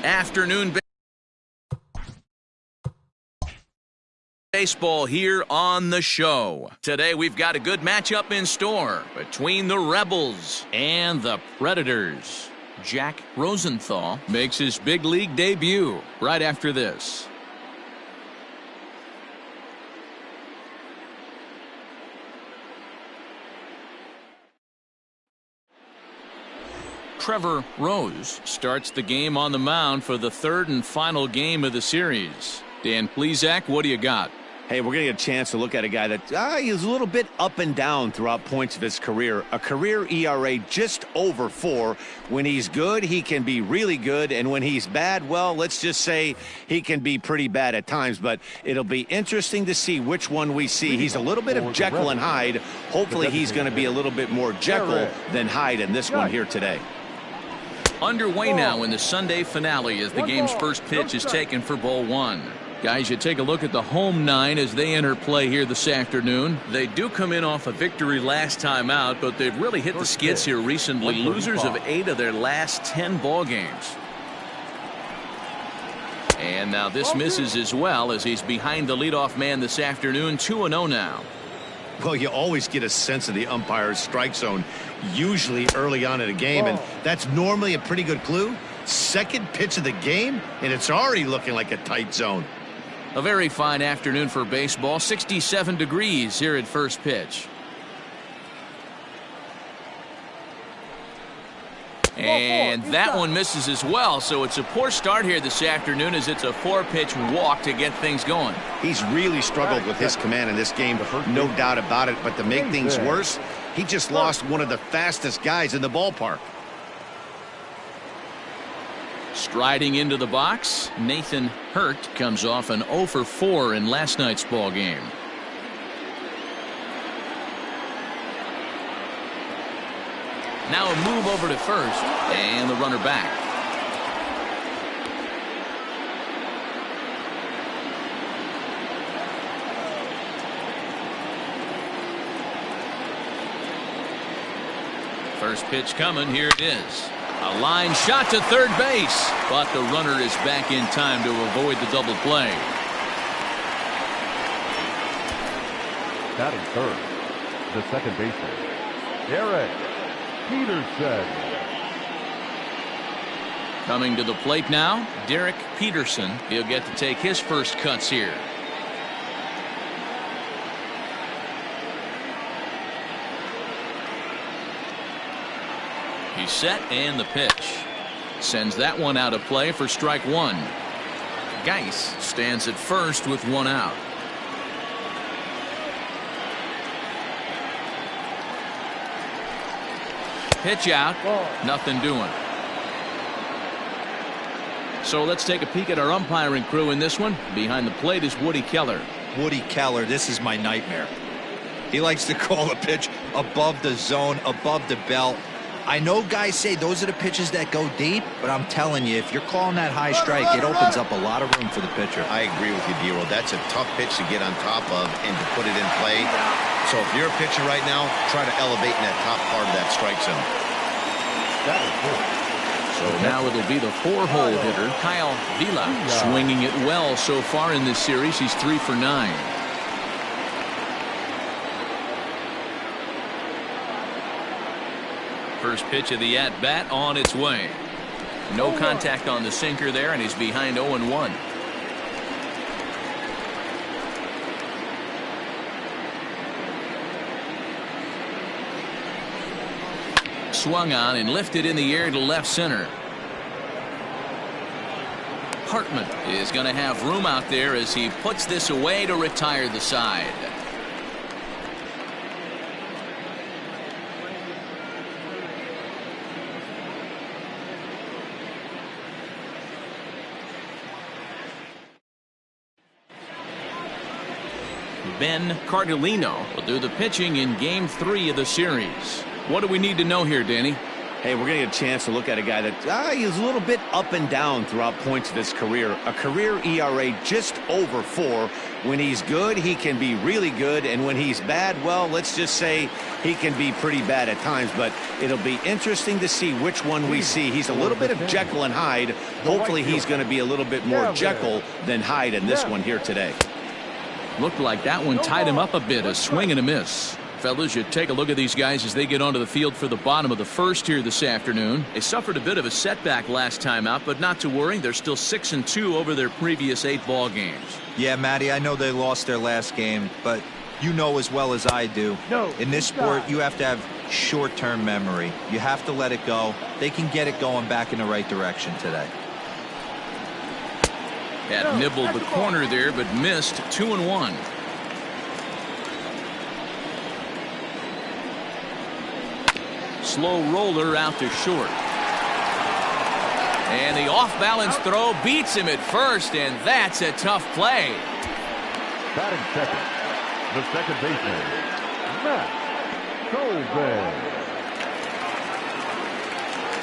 Afternoon baseball here on the show. Today we've got a good matchup in store between the Rebels and the Predators. Jack Rosenthal makes his big league debut right after this. Trevor Rose starts the game on the mound for the third and final game of the series. Dan Plesac, what do you got? Hey, we're going to get a chance to look at a guy that he's a little bit up and down throughout points of his career. A career ERA just over 4. When he's good, he can be really good. And when he's bad, well, let's just say he can be pretty bad at times. But it'll be interesting to see which one we see. He's a little bit of Jekyll and Hyde. Hopefully he's going to be a little bit more Jekyll than Hyde in this one here today. Underway now in the Sunday finale as the game's first pitch is taken for ball 1. Guys, you take a look at the home 9 as they enter play here this afternoon. They do come in off a victory last time out, but they've really hit the skids here recently. Losers of 8 of their last 10 ball games. And now this misses as well as he's behind the leadoff man this afternoon. 2-0 now. Well, you always get a sense of the umpire's strike zone, usually early on in a game, and that's normally a pretty good clue. Second pitch of the game, and it's already looking like a tight zone. A very fine afternoon for baseball. 67 degrees here at first pitch. And that one misses as well, so it's a poor start here this afternoon as it's a 4-pitch walk to get things going. He's really struggled with his command in this game, no doubt about it, but to make things worse, he just lost one of the fastest guys in the ballpark. Striding into the box, Nathan Hurt comes off an 0 for 4 in last night's ball game. Now a move over to first, and the runner back. First pitch coming, here it is. A line shot to third base, but the runner is back in time to avoid the double play. Batting third, the second baseman, Derek Peterson. Coming to the plate now, Derek Peterson. He'll get to take his first cuts here. He's set, and the pitch sends that one out of play for strike 1. Geis stands at first with 1 out. Pitch out, nothing doing. So let's take a peek at our umpiring crew in this one. Behind the plate is Woody Keller. Woody Keller, this is my nightmare. He likes to call a pitch above the zone, above the belt. I know guys say those are the pitches that go deep, but I'm telling you, if you're calling that high strike, it opens up a lot of room for the pitcher. I agree with you, D-Roll. That's a tough pitch to get on top of and to put it in play. So if you're a pitcher right now, try to elevate in that top part of that strike zone. So now it'll be the 4-hole hitter, Kyle Vila, swinging it well so far in this series. He's 3 for 9. First pitch of the at-bat on its way. No contact on the sinker there, and he's behind 0-1. Swung on and lifted in the air to left center. Hartman is going to have room out there as he puts this away to retire the side. Ben Cardellino will do the pitching in Game 3 of the series. What do we need to know here, Danny? Hey, we're going to get a chance to look at a guy that he's a little bit up and down throughout points of his career. A career ERA just over 4. When he's good, he can be really good. And when he's bad, well, let's just say he can be pretty bad at times. But it'll be interesting to see which one we see. He's a little bit of Jekyll and Hyde. Hopefully he's going to be a little bit more Jekyll than Hyde in this one here today. Looked like that one tied him up a bit. A swing and a miss. Fellas, you take a look at these guys as they get onto the field for the bottom of the first here this afternoon. They suffered a bit of a setback last time out, but not to worry. They're still 6-2 over their previous 8 ball games. Yeah, Matty, I know they lost their last game, but you know as well as I do, in this sport, you have to have short-term memory. You have to let it go. They can get it going back in the right direction today. Had nibbled the corner there, but missed. 2-1. Slow roller out to short. And the off-balance throw beats him at first, and that's a tough play. Batting second, the second baseman, Matt Colvin.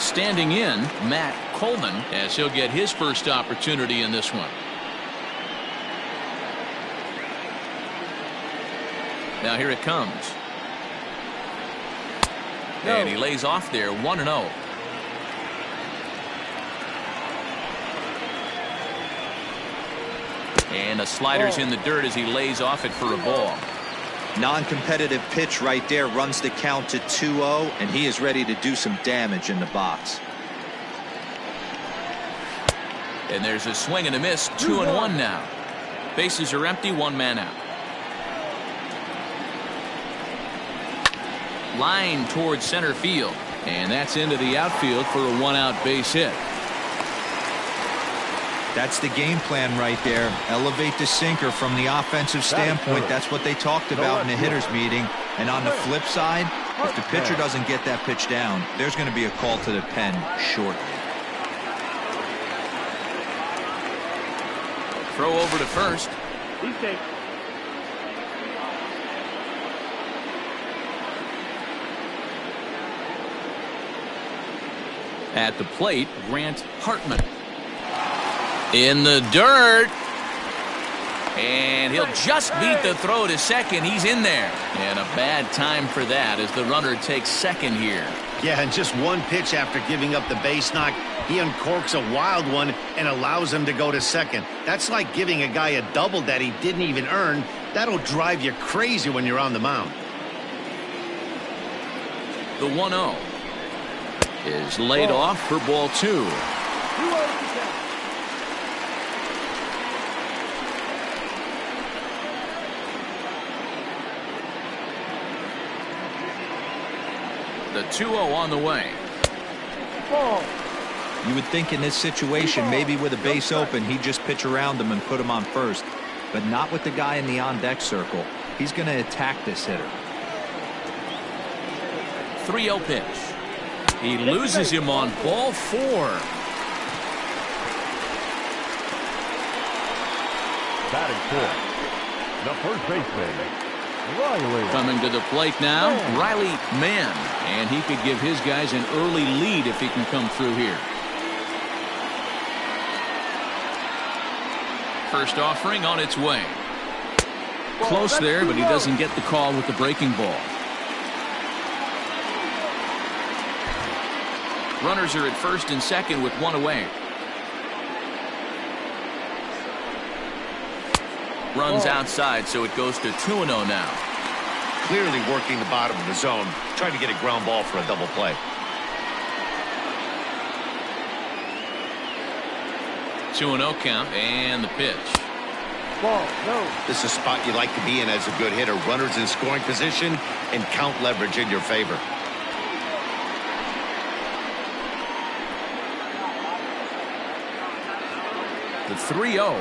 Standing in, Matt Colvin, as he'll get his first opportunity in this one. Now here it comes. And he lays off there, 1-0. And the slider's in the dirt as he lays off it for a ball. Non-competitive pitch right there, runs the count to 2-0, and he is ready to do some damage in the box. And there's a swing and a miss. 2-1 now. Bases are empty, 1 man out. Line towards center field, and that's into the outfield for a 1-out base hit. That's the game plan right there. Elevate the sinker from the offensive standpoint. That's what they talked about in the hitters meeting. And on the flip side, if the pitcher doesn't get that pitch down, there's going to be a call to the pen shortly. Throw over to first. At the plate, Grant Hartman. In the dirt. And he'll just beat the throw to second. He's in there. And a bad time for that as the runner takes second here. Yeah, and just one pitch after giving up the base knock, he uncorks a wild one and allows him to go to second. That's like giving a guy a double that he didn't even earn. That'll drive you crazy when you're on the mound. The 1-0 is laid off for ball 2. The 2-0 on the way. You would think in this situation, maybe with a base open, he'd just pitch around him and put him on first. But not with the guy in the on-deck circle. He's going to attack this hitter. 3-0 pitch. He loses him on ball 4. Batting fourth, the first baseman, Riley. Coming to the plate now, Riley Mann. And he could give his guys an early lead if he can come through here. First offering on its way. Close there, but he doesn't get the call with the breaking ball. Runners are at first and second with 1 away. Runs outside, so it goes to 2-0 now. Clearly working the bottom of the zone, trying to get a ground ball for a double play. 2-0 count, and the pitch. This is a spot you like to be in as a good hitter. Runners in scoring position and count leverage in your favor. The 3-0.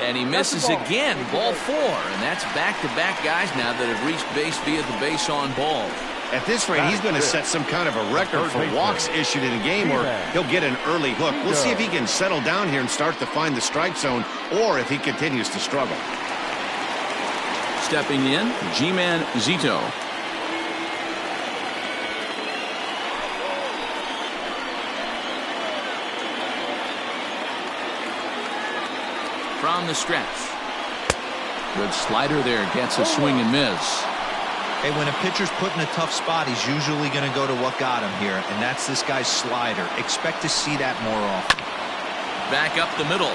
And he misses again. Ball 4. And that's back-to-back guys now that have reached base via the base on ball. At this rate, he's going to set some kind of a record for walks issued in a game, or he'll get an early hook. We'll see if he can settle down here and start to find the strike zone, or if he continues to struggle. Stepping in, G-Man Zito. on the stretch. Good slider there, gets a swing and miss. Hey, when a pitcher's put in a tough spot, he's usually going to go to what got him here, and that's this guy's slider. Expect to see that more often. Back up the middle,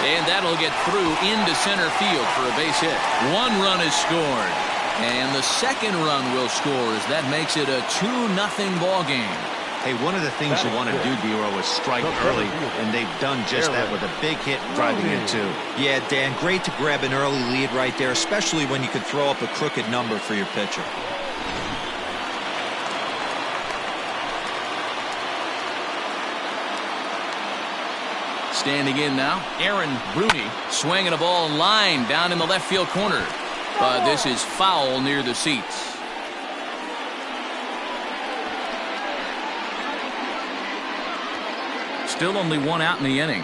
and that'll get through into center field for a base hit. 1 run is scored, and the second run will score as that makes it a 2-0 ball game. Hey, one of the things you want to do, Dero, is strike early, and they've done just that with a big hit driving in two. Yeah, Dan, great to grab an early lead right there, especially when you could throw up a crooked number for your pitcher. Standing in now, Aaron Bruni swinging a ball line down in the left field corner. But this is foul near the seats. Still only 1 out in the inning.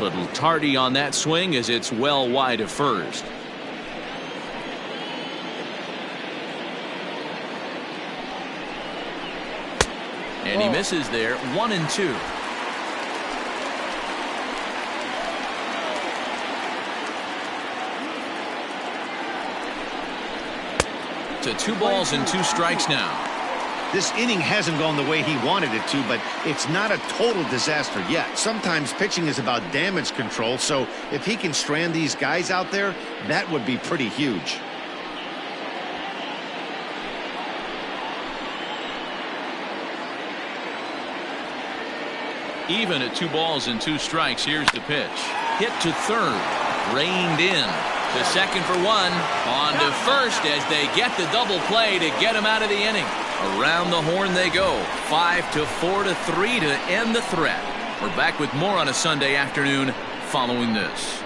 Little tardy on that swing as it's well wide of first. And he misses there. 1-2. To 2 balls and 2 strikes now. This inning hasn't gone the way he wanted it to, but it's not a total disaster yet. Sometimes pitching is about damage control, so if he can strand these guys out there, that would be pretty huge. Even at 2 balls and 2 strikes, here's the pitch. Hit to third, reined in. To second for 1, on to first as they get the double play to get him out of the inning. Around the horn they go. 5-4 to 3 to end the threat. We're back with more on a Sunday afternoon following this.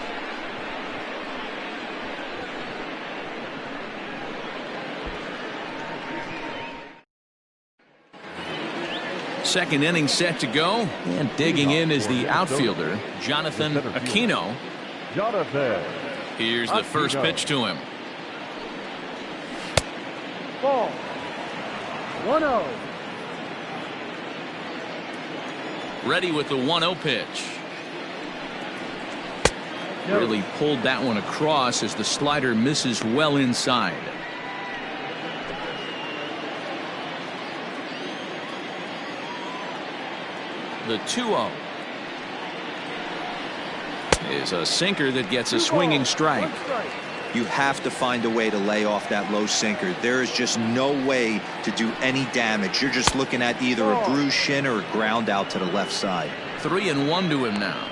Second inning set to go, and digging in is the outfielder, Jonathan Aquino. Jonathan. Here's the first pitch to him. Ball. 1-0. Ready with the 1-0 pitch. Really pulled that one across as the slider misses well inside. The 2-0 is a sinker that gets a swinging strike. You have to find a way to lay off that low sinker. There is just no way to do any damage. You're just looking at either a bruised shin or a ground out to the left side. 3-1 to him now.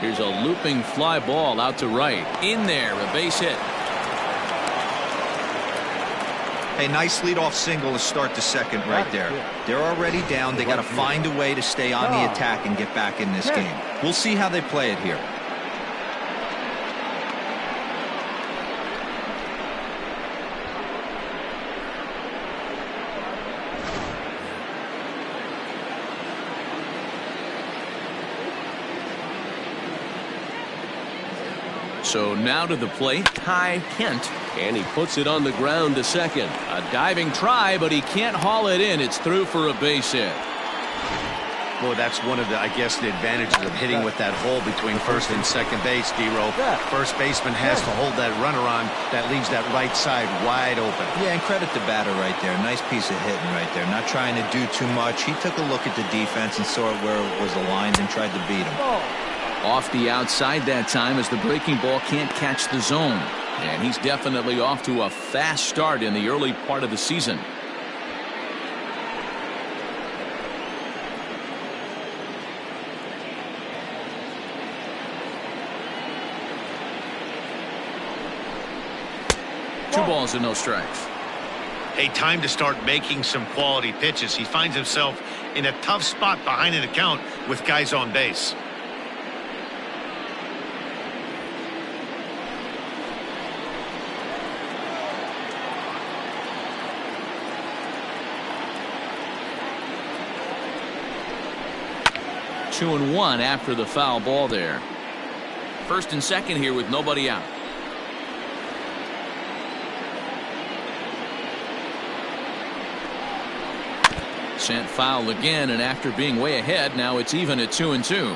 Here's a looping fly ball out to right. In there, a base hit. A nice leadoff single to start the second right there. They're already down. They got to find a way to stay on the attack and get back in this game. We'll see how they play it here. So now to the plate, Ty Kent, and he puts it on the ground to second. A diving try, but he can't haul it in. It's through for a base hit. Boy, that's one of the, I guess, the advantages of hitting with that hole between first and second base, Dero. First baseman has to hold that runner on. That leaves that right side wide open. Yeah, and credit the batter right there. Nice piece of hitting right there. Not trying to do too much. He took a look at the defense and saw where it was aligned and tried to beat him. Off the outside that time as the breaking ball can't catch the zone. And he's definitely off to a fast start in the early part of the season. Two balls and no strikes. Hey, time to start making some quality pitches. He finds himself in a tough spot behind an account with guys on base. 2-1 after the foul ball there. First and second here with nobody out. Sent foul again, and after being way ahead, now it's even at 2-2.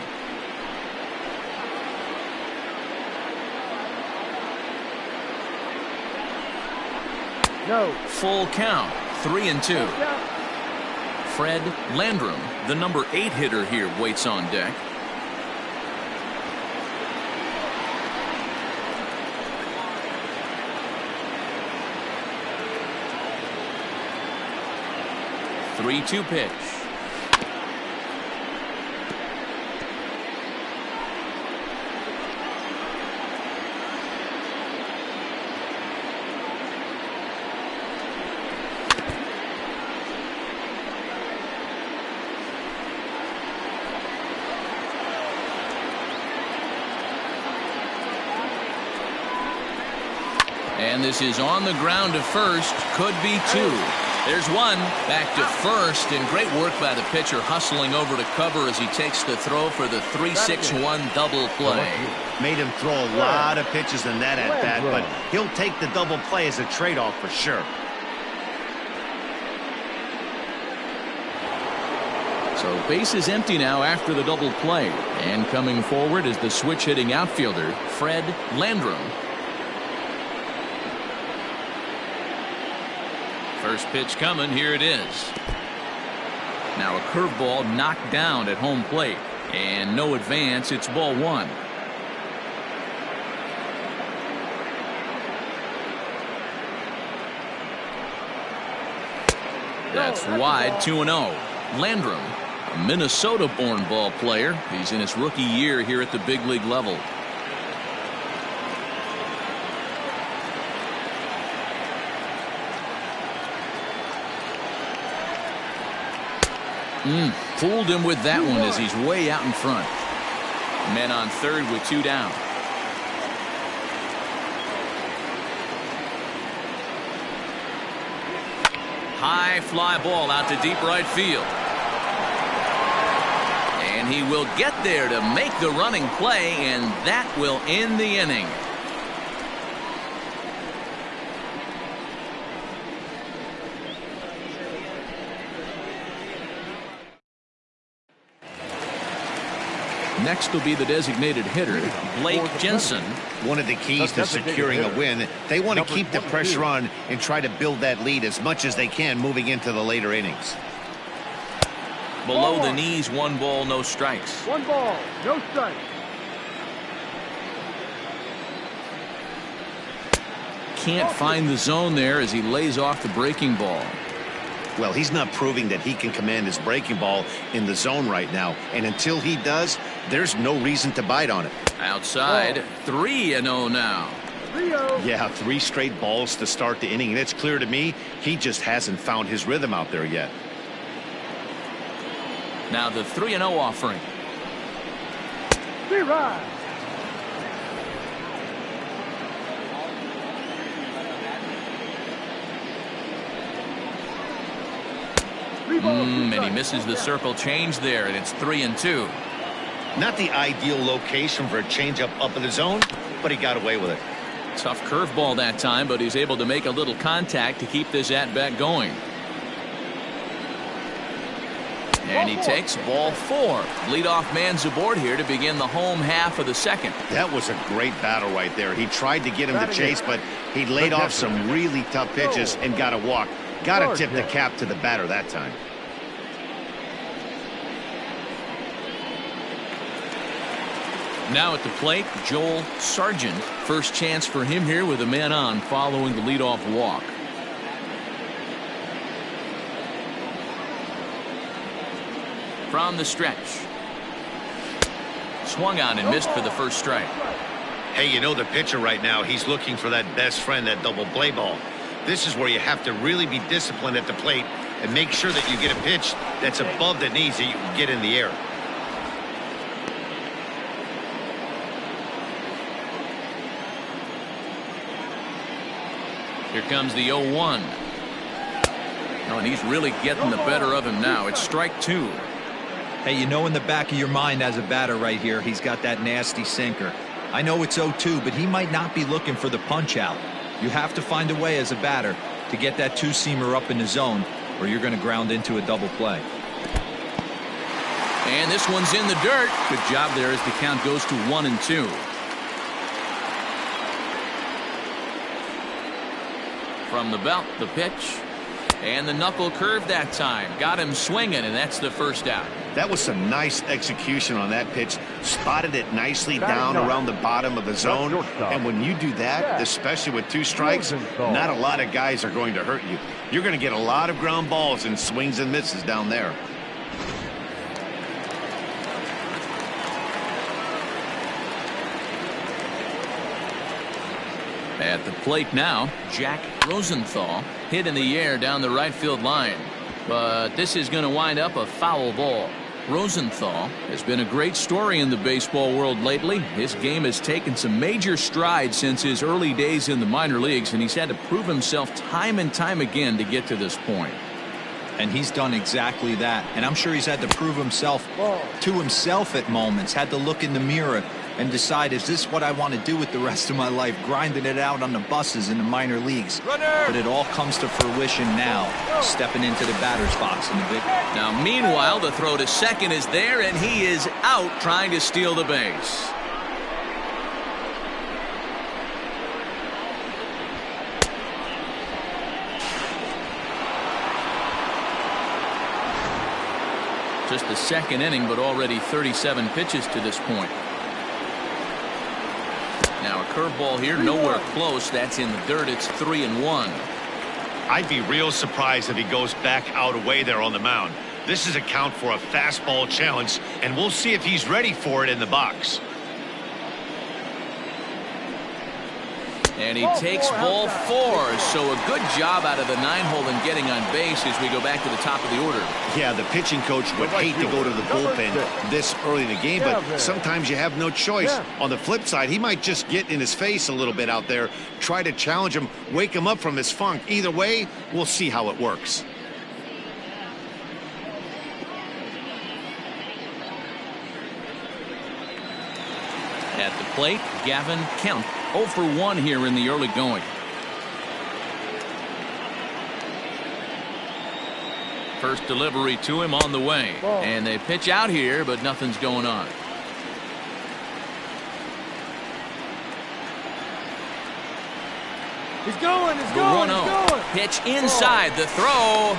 No. Full count, 3-2. Fred Landrum, the number 8 hitter here, waits on deck. Three-two pitch. And this is on the ground to first. Could be two. There's one. Back to first, and great work by the pitcher hustling over to cover as he takes the throw for the 3-6-1 double play. Made him throw a lot of pitches in that at bat, but he'll take the double play as a trade-off for sure. So base is empty now after the double play, and coming forward is the switch hitting outfielder Fred Landrum. First pitch coming. Here it is. Now a curveball knocked down at home plate, and no advance. It's ball one. That's wide. 2-0. Landrum, a Minnesota-born ball player. He's in his rookie year here at the big league level. Fooled him with that one as he's way out in front. Men on third with two down. High fly ball out to deep right field. And he will get there to make the running play, and that will end the inning. Next will be the designated hitter, Blake Jensen. One of the keys to securing a win, they want to keep the pressure on and try to build that lead as much as they can moving into the later innings. Below the knees, 1 ball, no strikes. 1 ball, no strikes. Can't find the zone there as he lays off the breaking ball. Well, he's not proving that he can command his breaking ball in the zone right now. And until he does, there's no reason to bite on it. Outside, 3-0 now. 3-0. Yeah, 3 straight balls to start the inning. And it's clear to me he just hasn't found his rhythm out there yet. Now the 3-0 offering. 3 rides. And he misses the circle change there, and it's 3-2. Not the ideal location for a changeup up in the zone, but he got away with it. Tough curveball that time, but he's able to make a little contact to keep this at-bat going. And he takes ball 4. Leadoff man's aboard here to begin the home half of the second. That was a great battle right there. He tried to get him to chase, but he laid off some really tough pitches and got a walk. Got to tip the cap to the batter that time. Now at the plate, Joel Sargent. First chance for him here with a man on following the leadoff walk. From the stretch. Swung on and missed for the first strike. Hey, you know the pitcher right now, he's looking for that best friend, that double play ball. This is where you have to really be disciplined at the plate and make sure that you get a pitch that's above the knees that you can get in the air. Here comes the 0-1. Oh, and he's really getting the better of him now. It's strike 2. Hey, you know in the back of your mind as a batter right here, he's got that nasty sinker. I know it's 0-2, but he might not be looking for the punch out. You have to find a way as a batter to get that two-seamer up in the zone, or you're going to ground into a double play. And this one's in the dirt. Good job there as the count goes to 1-2. From the belt, the pitch. And the knuckle curve that time. Got him swinging, and that's the first out. That was some nice execution on that pitch. Spotted it nicely down around the bottom of the zone. And when you do that, especially with 2 strikes, not a lot of guys are going to hurt you. You're going to get a lot of ground balls and swings and misses down there. At the plate now, Jack Rosenthal hit in the air down the right field line. But this is going to wind up a foul ball. Rosenthal has been a great story in the baseball world lately. His game has taken some major strides since his early days in the minor leagues, and he's had to prove himself time and time again to get to this point. And he's done exactly that. And I'm sure he's had to prove himself to himself at moments, had to look in the mirror and decide, is this what I want to do with the rest of my life, grinding it out on the buses in the minor leagues. But it all comes to fruition now, stepping into the batter's box in the big. Now meanwhile, the throw to second is there, and he is out trying to steal the base. Just the second inning, but already 37 pitches to this point. Now a curveball here, nowhere close. That's in the dirt. It's 3-1. I'd be real surprised if he goes back out away there on the mound. This is a count for a fastball challenge, and we'll see if he's ready for it in the box. And he takes ball 4. So a good job out of the 9-hole in getting on base as we go back to the top of the order. Yeah, the pitching coach would hate to go to the bullpen this early in the game, but sometimes you have no choice. On the flip side, he might just get in his face a little bit out there, try to challenge him, wake him up from his funk. Either way, we'll see how it works. At the plate, Gavin Kemp, 0 for 1 here in the early going. First delivery to him on the way. And they pitch out here, but nothing's going on. He's going, he's The going, 1-0. he's going. Pitch inside. The throw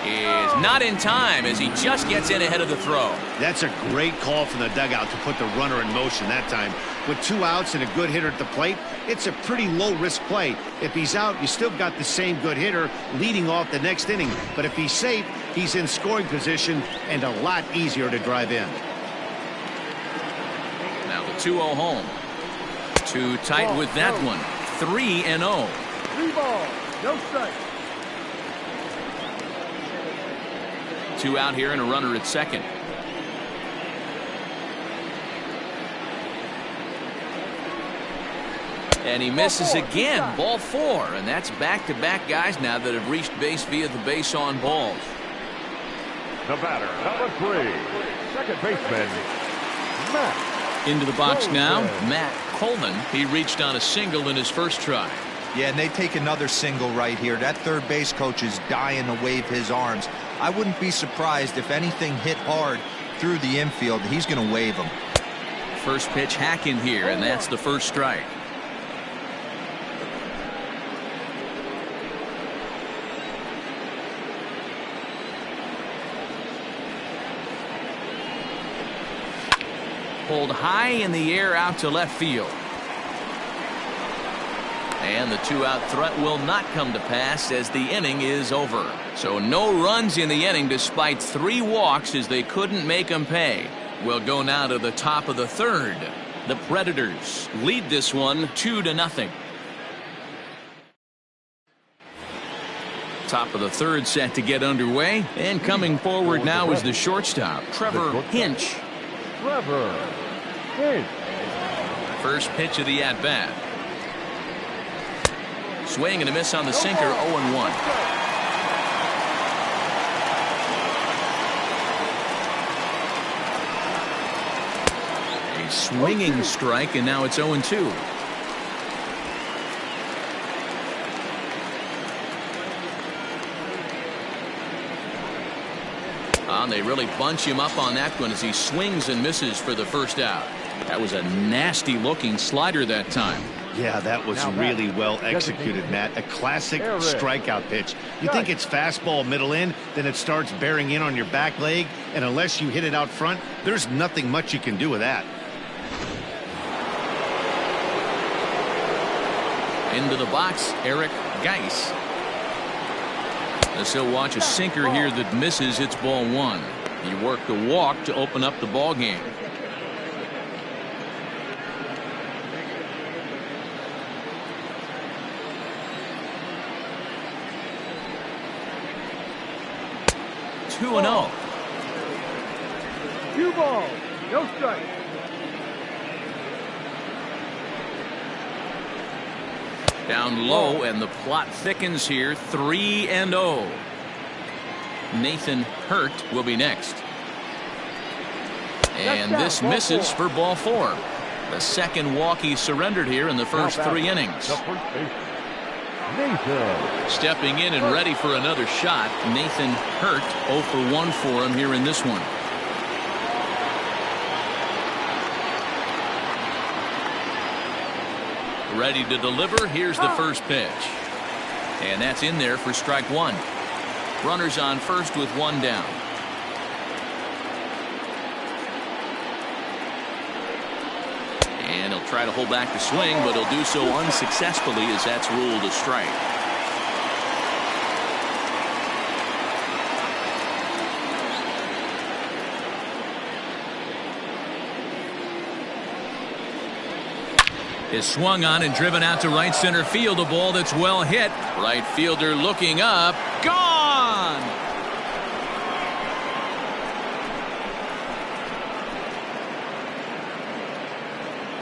is not in time as he just gets in ahead of the throw. That's a great call from the dugout to put the runner in motion that time. With 2 outs and a good hitter at the plate, it's a pretty low-risk play. If he's out, you still got the same good hitter leading off the next inning. But if he's safe, he's in scoring position and a lot easier to drive in. Now the 2-0 home. Too tight with that one. 3-0. 3 balls, no strike. 2 out here and a runner at second. And he misses again. Ball 4. And that's back-to-back guys now that have reached base via the base on balls. The batter, number 3, second baseman, Matt. Into the box now, Matt Colvin. He reached on a single in his first try. Yeah, and they take another single right here. That third base coach is dying to wave his arms. I wouldn't be surprised if anything hit hard through the infield. He's going to wave them. First pitch hack in here, and that's the first strike. Pulled high in the air out to left field. And the 2-out threat will not come to pass as the inning is over. So no runs in the inning despite 3 walks as they couldn't make them pay. We'll go now to the top of the 3rd. The Predators lead this one 2-0. Top of the 3rd set to get underway. And coming forward now is the shortstop, Trevor Hinch. Trevor Hinch. First pitch of the at-bat. Swing and a miss on the sinker, 0-1. swinging strike, and now it's 0-2. They really bunch him up on that one as he swings and misses for the first out. That was a nasty looking slider that time. Yeah, that was really well executed, Matt. A classic strikeout pitch. You think it's fastball middle in, then it starts bearing in on your back leg, and unless you hit it out front, there's nothing much you can do with that. Into the box, Eric Geis. As he'll watch a sinker here that misses. It's ball one. He worked the walk to open up the ball game. Two and 0. 2 balls, no strike. Down low, and the plot thickens here. 3-0. Nathan Hurt will be next. And this misses for ball four. The second walk he surrendered here in the first 3 innings. Stepping in and ready for another shot, Nathan Hurt. 0 for 1 for him here in this one. Ready to deliver. Here's the first pitch. And that's in there for strike one. Runners on first with 1 down. And he'll try to hold back the swing, but he'll do so unsuccessfully as that's ruled a strike. Is swung on and driven out to right center field. A ball that's well hit. Right fielder looking up. Gone!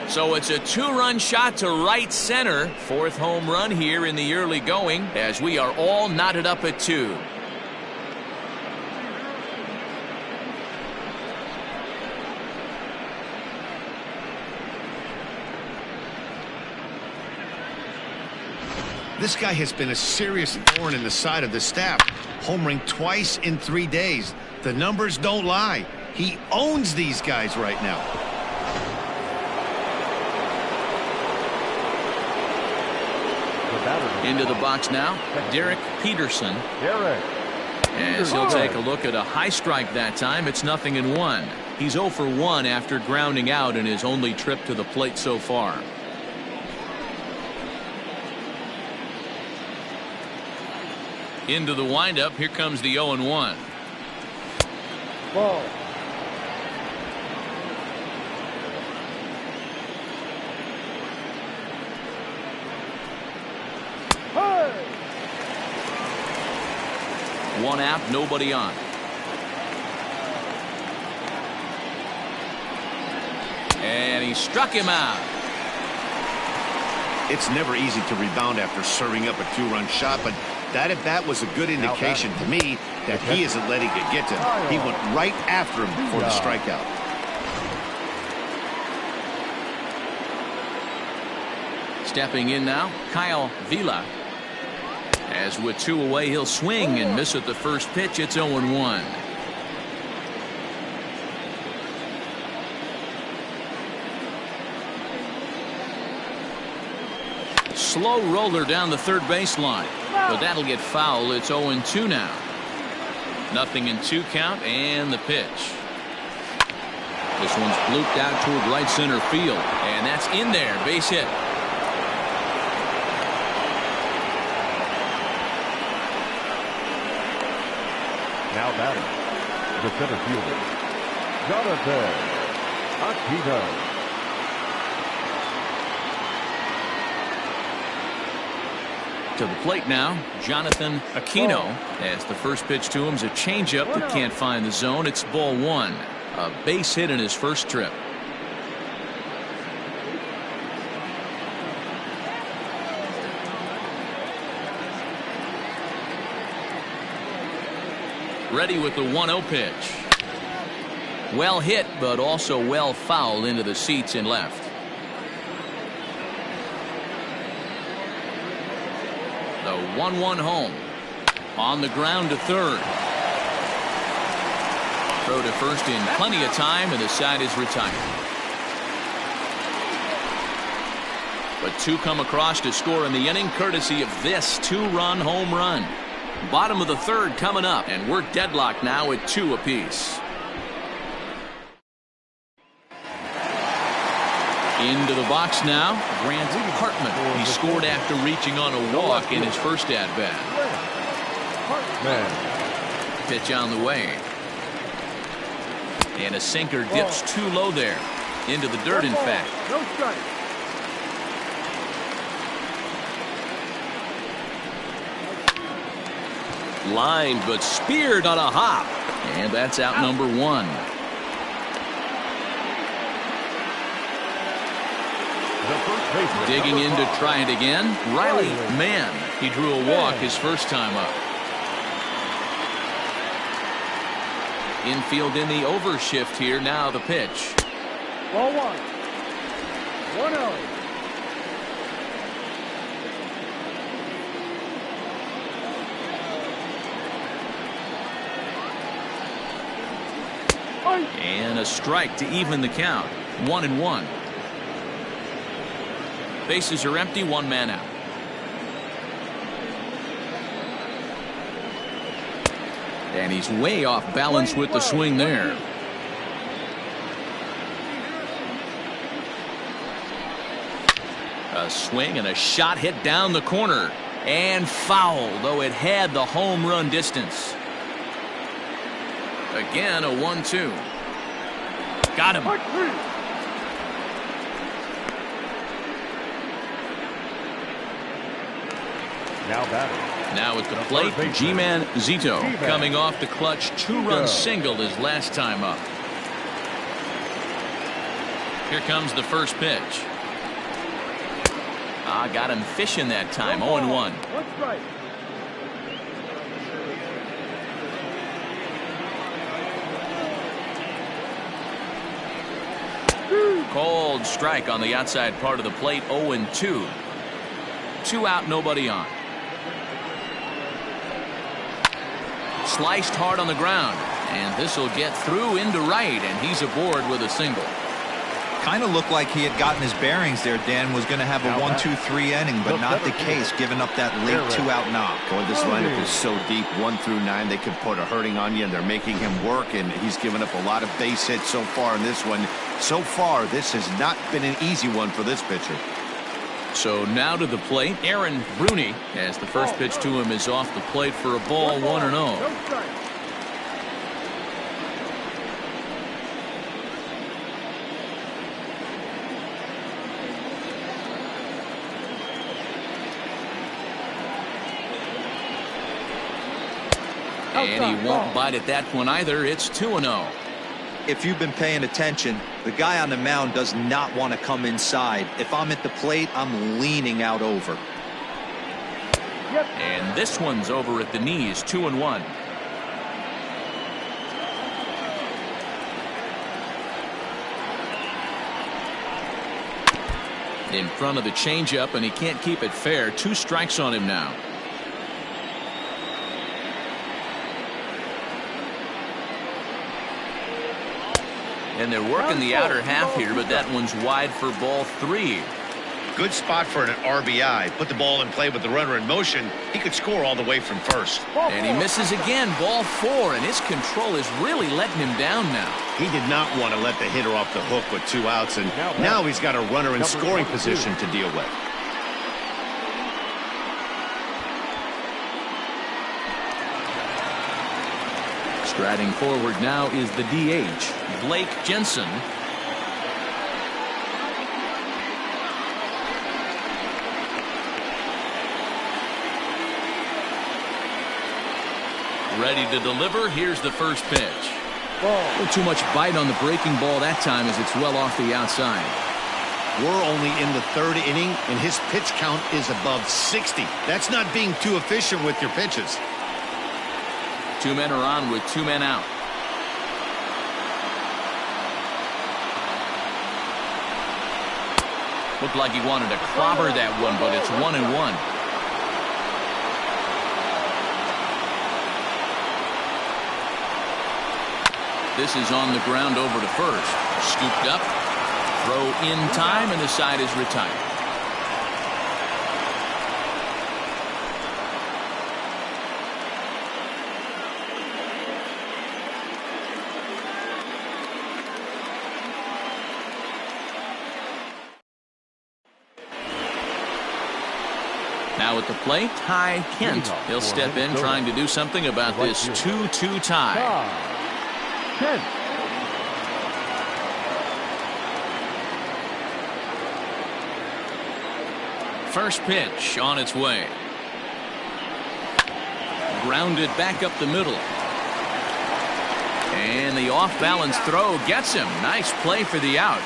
So it's a 2-run shot to right center. 4th home run here in the early going as we are all knotted up at 2. This guy has been a serious thorn in the side of the staff, homering twice in 3 days. The numbers don't lie. He owns these guys right now. Into the box now, Derek Peterson. As he'll take a look at a high strike that time. It's 0-1. He's 0 for 1 after grounding out in his only trip to the plate so far. Into the windup. Here comes the 0-1. Ball. Hey. 1 out, nobody on. And he struck him out. It's never easy to rebound after serving up a 2-run shot, but that at bat was a good indication to me that he isn't letting it get to him. He went right after him for the strikeout. Stepping in now, Kyle Vila. As with 2 away, he'll swing and miss at the first pitch. It's 0-1. Slow roller down the third baseline, but that'll get foul. It's 0-2 now. 0-2 count, and the pitch. This one's blooped out toward right center field, and that's in there. Base hit. Now batting, the center fielder, Jonathan Aquino. To the plate now, Jonathan Aquino. As the first pitch to him is a changeup that can't find the zone. It's ball one. A base hit in his first trip. Ready with the 1-0 pitch. Well hit, but also well fouled into the seats in left. The 1-1 home. On the ground to third. Throw to first in plenty of time, and the side is retired. But two come across to score in the inning, courtesy of this two-run home run. Bottom of the third coming up, and we're deadlocked now at 2 apiece. Into the box now, Grant Hartman. He scored after reaching on a walk in his first at-bat. Pitch on the way. And a sinker dips too low there. Into the dirt, in fact. No strike. Lined but speared on a hop. And that's out number 1. Digging in to try it again. Riley Mann. He drew a walk his first time up. Infield in the overshift here. Now the pitch. Ball 1. 1-0. And a strike to even the count. 1-1. Bases are empty. 1 man out. And he's way off balance with the swing there. A swing and a shot hit down the corner. And foul, though it had the home run distance. Again, a 1-2. Got him. Now batting. Now at the plate, G-Man Zito coming off the clutch 2-run single his last time up. Here comes the first pitch. Got him fishing that time. 0-1. One strike. Cold strike on the outside part of the plate. 0-2. 2 out, nobody on. Sliced hard on the ground, and this will get through into right, and he's aboard with a single. Kind of looked like he had gotten his bearings there. Dan was going to have a 1-2-3 inning, but not the case, giving up that late 2-out knock. Boy, this lineup is so deep, 1 through 9. They could put a hurting on you, and they're making him work, and he's given up a lot of base hits so far in this one. So far, this has not been an easy one for this pitcher. So now to the plate, Aaron Bruni, as the first pitch to him is off the plate for a ball. 1-0. No strike. And he won't bite at that one either. It's 2-0. If you've been paying attention, the guy on the mound does not want to come inside. If I'm at the plate, I'm leaning out over. And this one's over at the knees. 2-1. In front of the changeup, and he can't keep it fair. 2 strikes on him now. And they're working the outer half here, but that one's wide for ball 3. Good spot for an RBI. Put the ball in play with the runner in motion. He could score all the way from first. And he misses again. Ball 4, and his control is really letting him down now. He did not want to let the hitter off the hook with 2 outs, and now he's got a runner in scoring position to deal with. Striding forward now is the DH, Blake Jensen. Ready to deliver. Here's the first pitch. A little too much bite on the breaking ball that time as it's well off the outside. We're only in the 3rd inning, and his pitch count is above 60. That's not being too efficient with your pitches. 2 men are on with 2 men out. Looked like he wanted to clobber that one, but it's 1-1. This is on the ground over to first. Scooped up. Throw in time, and the side is retired. Now at the plate, Ty Kent. He'll step in trying to do something about this 2-2 tie. Kent. First pitch on its way. Grounded back up the middle. And the off-balance throw gets him. Nice play for the out.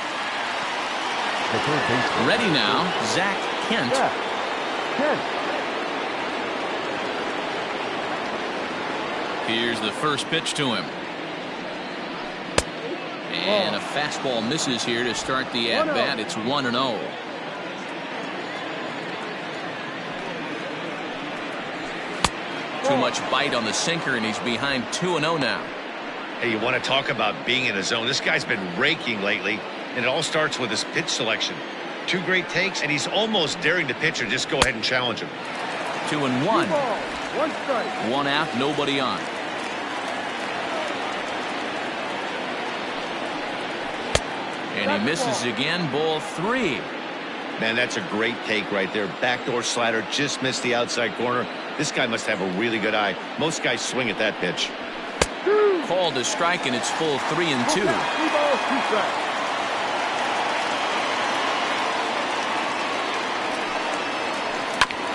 Ready now, Zach Kent. Here's the first pitch to him. And a fastball misses here to start the at-bat. It's 1-0. Too much bite on the sinker, and he's behind 2-0 now. Hey, you want to talk about being in a zone? This guy's been raking lately, and it all starts with his pitch selection. 2 great takes, and he's almost daring the pitcher just go ahead and challenge him. 2-1. 1 strike. 1 out, nobody on. And he misses again. Ball 3. Man, that's a great take right there. Backdoor slider, just missed the outside corner. This guy must have a really good eye. Most guys swing at that pitch. Called a strike, and it's full 3-2. 3 balls, 2 strikes.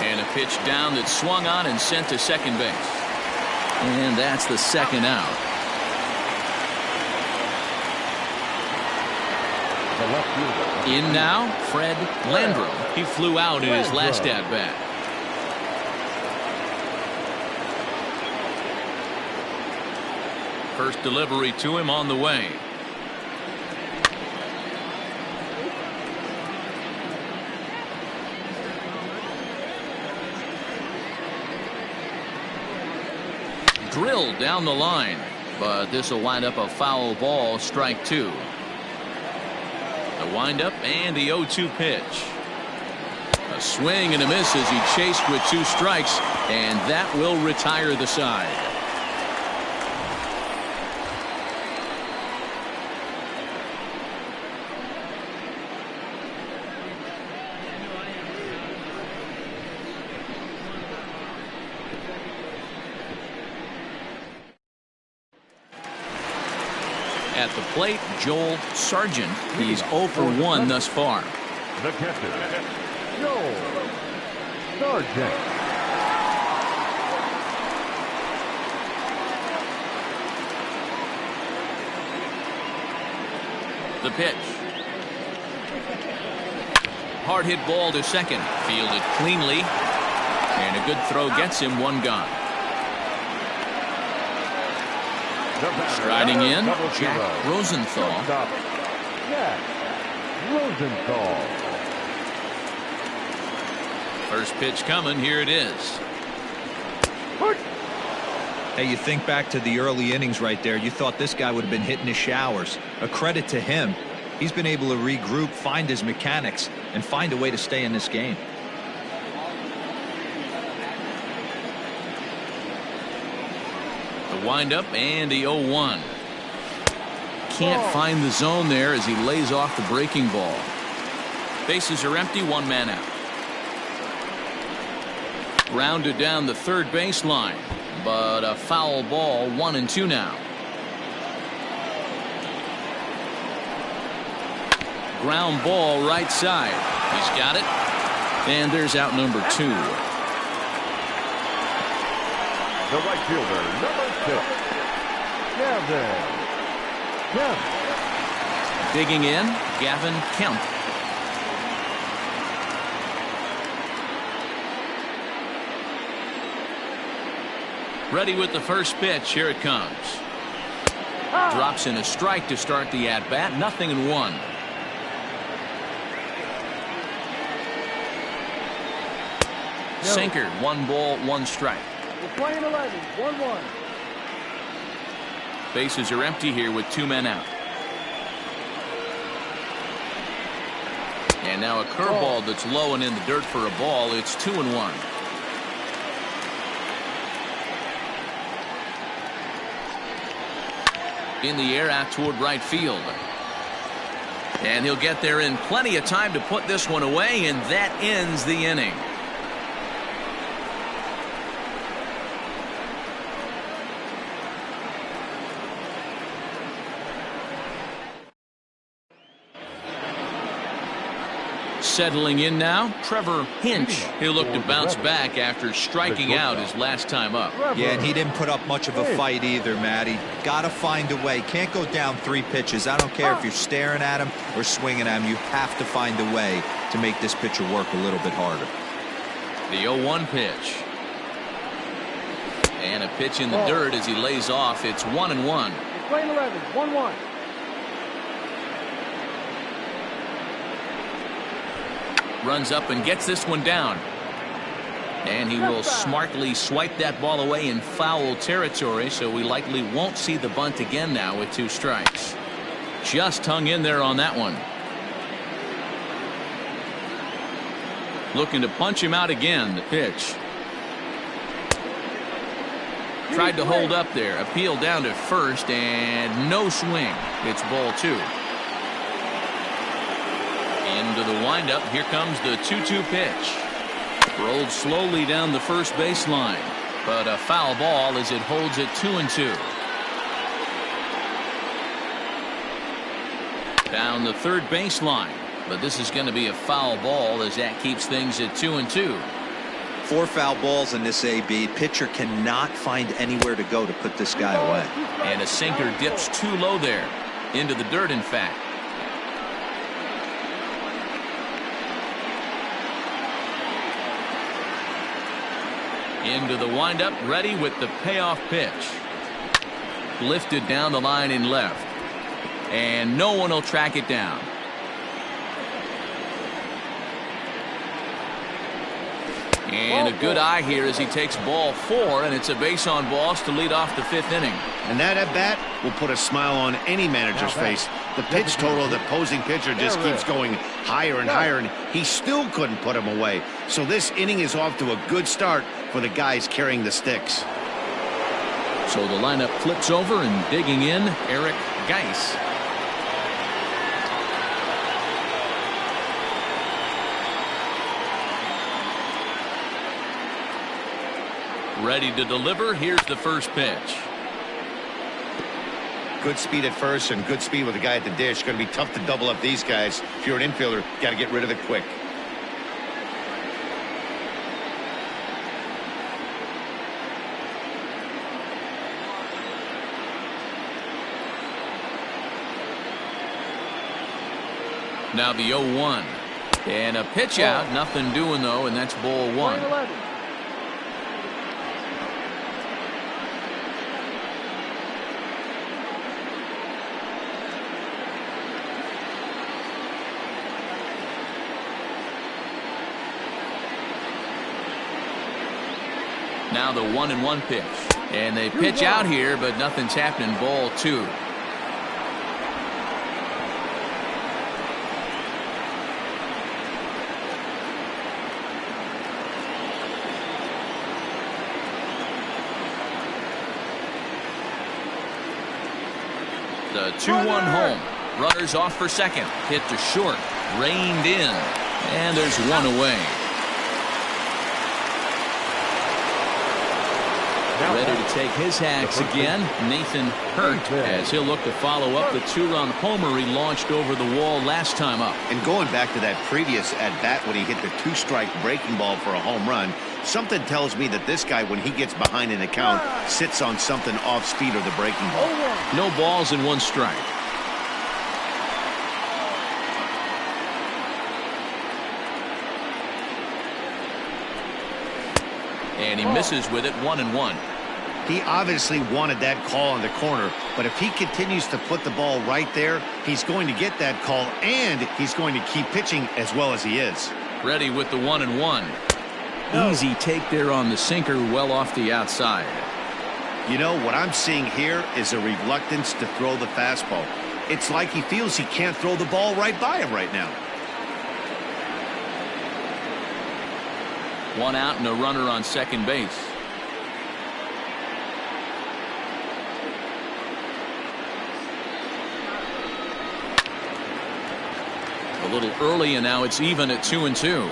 And a pitch down that's swung on and sent to second base. And that's the second out. The left fielder. In now, Fred Landrum. He flew out in his last at-bat. First delivery to him on the way. Drilled down the line, but this will wind up a foul ball, strike 2. The windup and the 0-2 pitch. A swing and a miss as he chased with 2 strikes, and that will retire the side. At the plate, Joel Sargent. He's 0 for 1 thus far. The catcher, Joel Sargent. The pitch. Hard hit ball to second. Fielded cleanly. And a good throw gets him 1 gone. Striding in, Jack Rosenthal. Jack Rosenthal. First pitch coming. Here it is. Hey, you think back to the early innings right there. You thought this guy would have been hitting his showers. A credit to him. He's been able to regroup, find his mechanics, and find a way to stay in this game. Windup and the 0-1. Can't find the zone there as he lays off the breaking ball. Bases are empty, 1 man out. Grounded down the third baseline, but a foul ball, 1-2 now. Ground ball right side. He's got it. And there's out number 2. The right fielder, number 6, Gavin Kemp. Digging in, Gavin Kemp. Ready with the first pitch. Here it comes. Drops in a strike to start the at-bat. 0-1. Sinker, 1 ball, 1 strike. We're playing 11, 1-1. Bases are empty here with 2 men out. And now a curveball that's low and in the dirt for a ball. It's 2-1. In the air out toward right field. And he'll get there in plenty of time to put this one away, and that ends the inning. Settling in now, Trevor Hinch. He'll look to bounce back after striking out his last time up. Yeah, and he didn't put up much of a fight either, Matty. Got to find a way. Can't go down 3 pitches. I don't care if you're staring at him or swinging at him. You have to find a way to make this pitcher work a little bit harder. The 0-1 pitch. And a pitch in the dirt as he lays off. It's 1-1. We're playing 11, 1-1. Runs up and gets this one down. And he will smartly swipe that ball away in foul territory, so we likely won't see the bunt again now with 2 strikes. Just hung in there on that one. Looking to punch him out again. The pitch. Tried to hold up there. Appeal down to first, and no swing. It's ball 2. Into the windup. Here comes the 2-2 pitch. Rolled slowly down the first baseline, but a foul ball as it holds it 2-2. Down the third baseline, but this is going to be a foul ball as that keeps things at 2-2. 4 foul balls in this AB. Pitcher cannot find anywhere to go to put this guy away. And a sinker dips too low there. Into the dirt, in fact. Into the windup, ready with the payoff pitch. Lifted down the line in left. And no one will track it down. And a good eye here as he takes ball 4, and it's a base on balls to lead off the 5th inning. And that at bat will put a smile on any manager's face. The pitch total of the opposing pitcher just keeps going higher and higher, and he still couldn't put him away. So this inning is off to a good start for the guys carrying the sticks. So the lineup flips over, and digging in, Eric Geis. Ready to deliver. Here's the first pitch. Good speed at first and good speed with the guy at the dish. Going to be tough to double up these guys. If you're an infielder, got to get rid of it quick. Now the 0-1. And a pitch out. Nothing doing, though, and that's ball 1. Now the 1-1 pitch. And they pitch out here, but nothing's happening. Ball 2. The 2-1 home. Runners off for second. Hit to short. Reined in. And there's one away. Ready to take his hacks again, Nathan Hurt, as he'll look to follow up the 2-run homer he launched over the wall last time up. And going back to that previous at-bat when he hit the 2-strike breaking ball for a home run, something tells me that this guy, when he gets behind in the count, sits on something off speed of the breaking ball. No balls and 1 strike. And he misses with it. 1-1. He obviously wanted that call in the corner, but if he continues to put the ball right there, he's going to get that call, and he's going to keep pitching as well as he is. Ready with the 1-1. Easy take there on the sinker, well off the outside. You know, what I'm seeing here is a reluctance to throw the fastball. It's like he feels he can't throw the ball right by him right now. One out and a runner on second base. A little early, and now it's even at 2-2.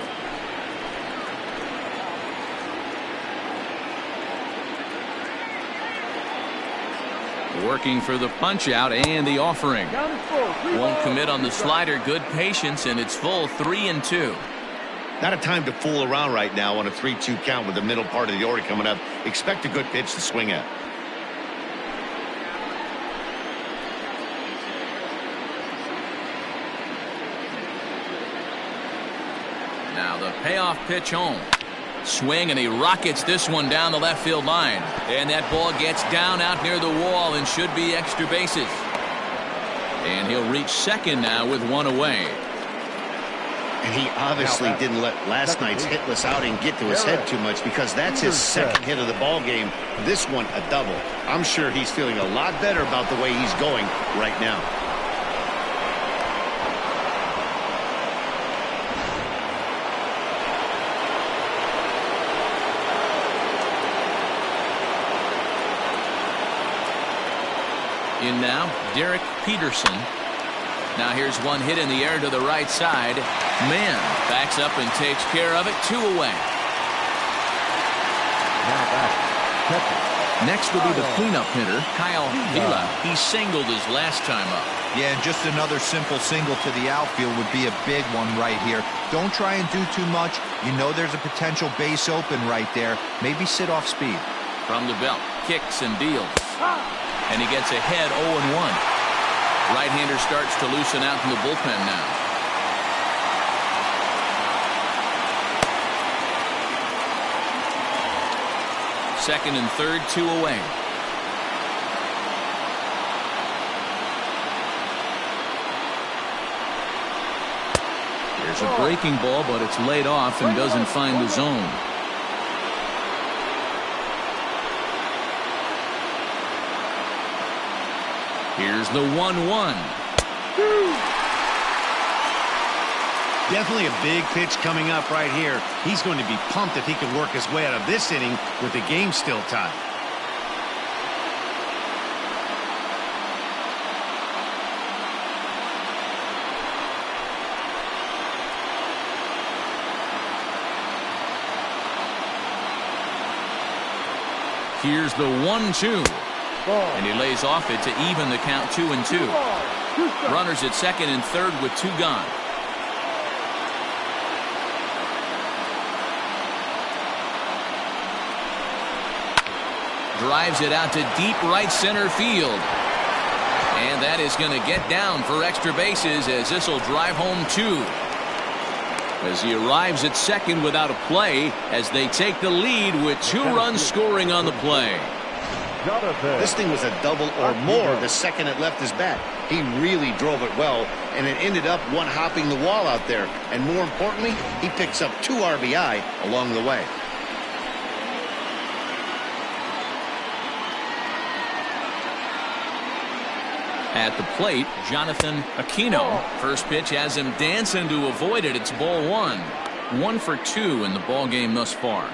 Working for the punch out and the offering. Won't commit on the slider. Good patience, and it's full 3-2. Not a time to fool around right now on a 3-2 count with the middle part of the order coming up. Expect a good pitch to swing at. Now the payoff pitch home. Swing, and he rockets this one down the left field line. And that ball gets down out near the wall and should be extra bases. And he'll reach second now with one away. And he obviously didn't let last night's hitless outing get to his head too much, because that's his second hit of the ball game. This one a double. I'm sure he's feeling a lot better about the way he's going right now. In now, Derek Peterson. Now here's one hit in the air to the right side. Mann backs up and takes care of it. 2 away. Next will be the cleanup hitter, Kyle Vila. He singled his last time up. Yeah, and just another simple single to the outfield would be a big one right here. Don't try and do too much. You know there's a potential base open right there. Maybe sit off speed. From the belt, kicks and deals. And he gets ahead 0-1. Right-hander starts to loosen out in the bullpen now. Second and third, 2 away. There's a breaking ball, but it's laid off and doesn't find the zone. Here's the 1-1. Definitely a big pitch coming up right here. He's going to be pumped if he can work his way out of this inning with the game still tied. Here's the 1-2. And he lays off it to even the count 2-2. Runners at second and third with 2 gone. Drives it out to deep right center field. And that is going to get down for extra bases, as this will drive home 2. As he arrives at second without a play, as they take the lead with 2 runs scoring on the play. This thing was a double or more the second it left his bat. He really drove it well, and it ended up one hopping the wall out there. And more importantly, he picks up 2 RBI along the way. At the plate, Jonathan Aquino. First pitch has him dancing to avoid it. It's ball 1. 1 for 2 in the ball game thus far.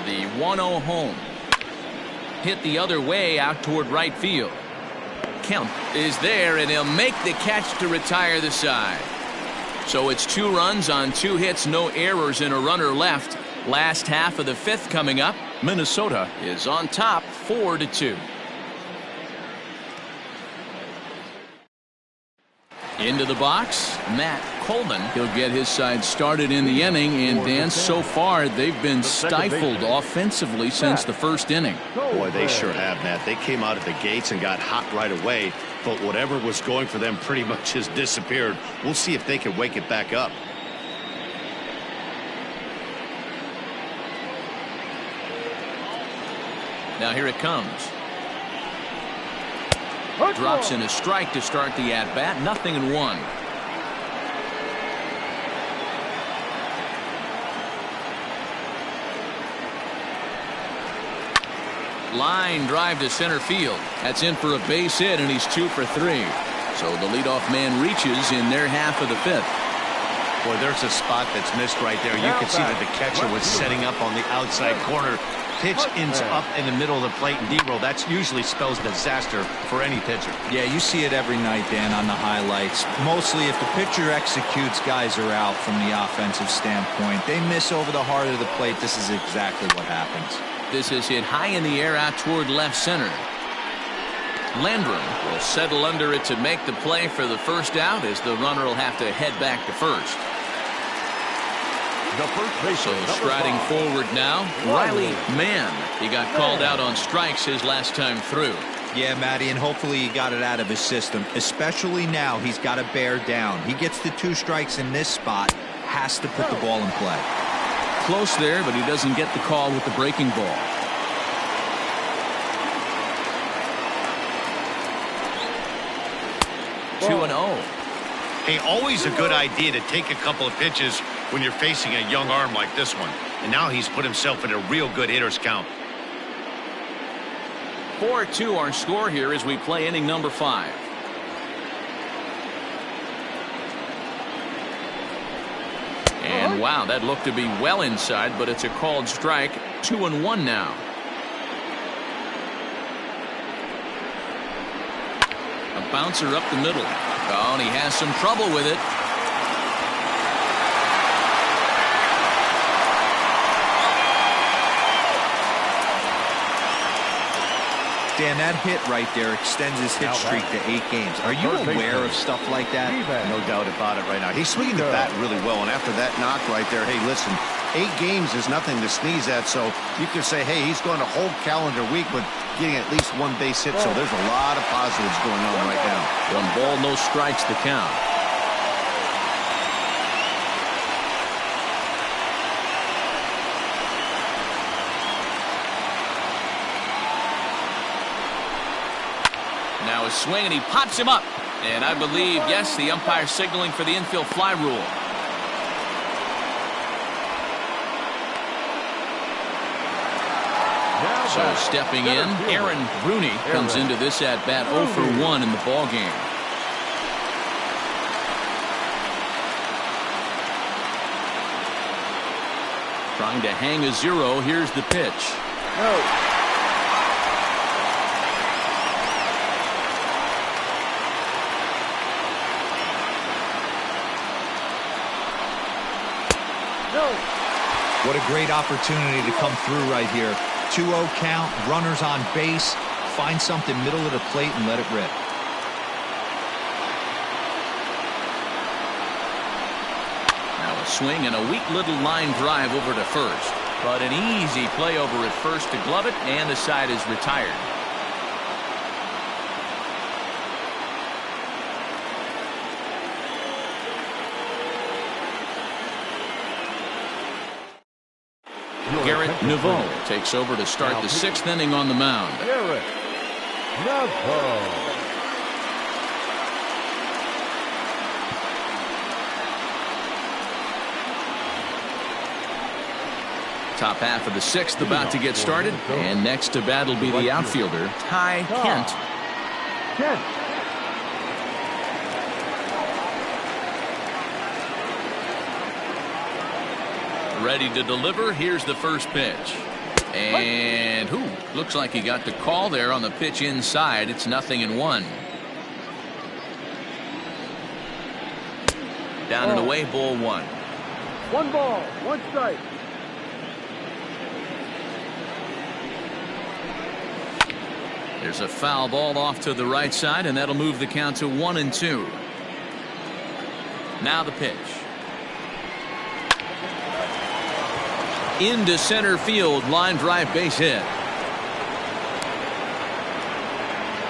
The 1-0 home. Hit the other way out toward right field. Kemp is there, and he'll make the catch to retire the side. So it's 2 runs on 2 hits, no errors, and a runner left. Last half of the 5th coming up. Minnesota is on top 4-2. Into the box, Matt Coleman. He'll get his side started in the inning, and Dan, so far they've been stifled offensively since the first inning. Boy, they sure have, Matt. They came out at the gates and got hot right away, but whatever was going for them pretty much has disappeared. We'll see if they can wake it back up. Now here it comes. Drops in a strike to start the at-bat. 0-1. Line drive to center field. That's in for a base hit, and he's 2 for 3. So the leadoff man reaches in their half of the 5th. Boy, there's a spot that's missed right there. You can see that the catcher was setting up on the outside corner. Pitch ends up in the middle of the plate and D-roll. That usually spells disaster for any pitcher. Yeah, you see it every night, Dan, on the highlights. Mostly if the pitcher executes, guys are out from the offensive standpoint. They miss over the heart of the plate. This is exactly what happens. This is hit high in the air out toward left center. Landrum will settle under it to make the play for the first out, as the runner will have to head back to first. So striding forward now, Riley Mann. He got called out on strikes his last time through. Yeah, Matty, and hopefully he got it out of his system. Especially now, he's got to bear down. He gets the 2 strikes in this spot, has to put the ball in play. Close there, but he doesn't get the call with the breaking ball. Ball. 2-0. Hey, always a good idea to take a couple of pitches when you're facing a young arm like this one. And now he's put himself in a real good hitter's count. 4-2 our score here as we play inning number 5. And wow, that looked to be well inside, but it's a called strike. 2-1 now. A bouncer up the middle. Oh, and he has some trouble with it. Dan, that hit right there extends his hit streak to 8 games. Are you aware of stuff like that? No doubt about it right now. He's swinging the bat really well, and after that knock right there, hey, listen, 8 games is nothing to sneeze at, so you can say, hey, he's going a whole calendar week with getting at least 1 base hit, so there's a lot of positives going on right now. 1 ball, no strikes to count. Now a swing, and he pops him up. And I believe, yes, the umpire signaling for the infield fly rule. So stepping in, Aaron Rooney comes into this at-bat 0 for 1 in the ball game. Trying to hang a 0. Here's the pitch. What a great opportunity to come through right here. 2-0 count, runners on base. Find something middle of the plate and let it rip. Now a swing and a weak little line drive over to first. But an easy play over at first to glove it, and the side is retired. Garrett Naveau takes over to start the 6th inning on the mound. Garrett Naveau. Top half of the 6th about to get started, and next to bat will be the outfielder Ty Kent. Ready to deliver. Here's the first pitch. And looks like he got the call there on the pitch inside. It's 0-1. Down and away, ball 1. 1 ball, 1 strike. There's a foul ball off to the right side, and that'll move the count to 1-2. Now the pitch. Into center field, line drive, base hit.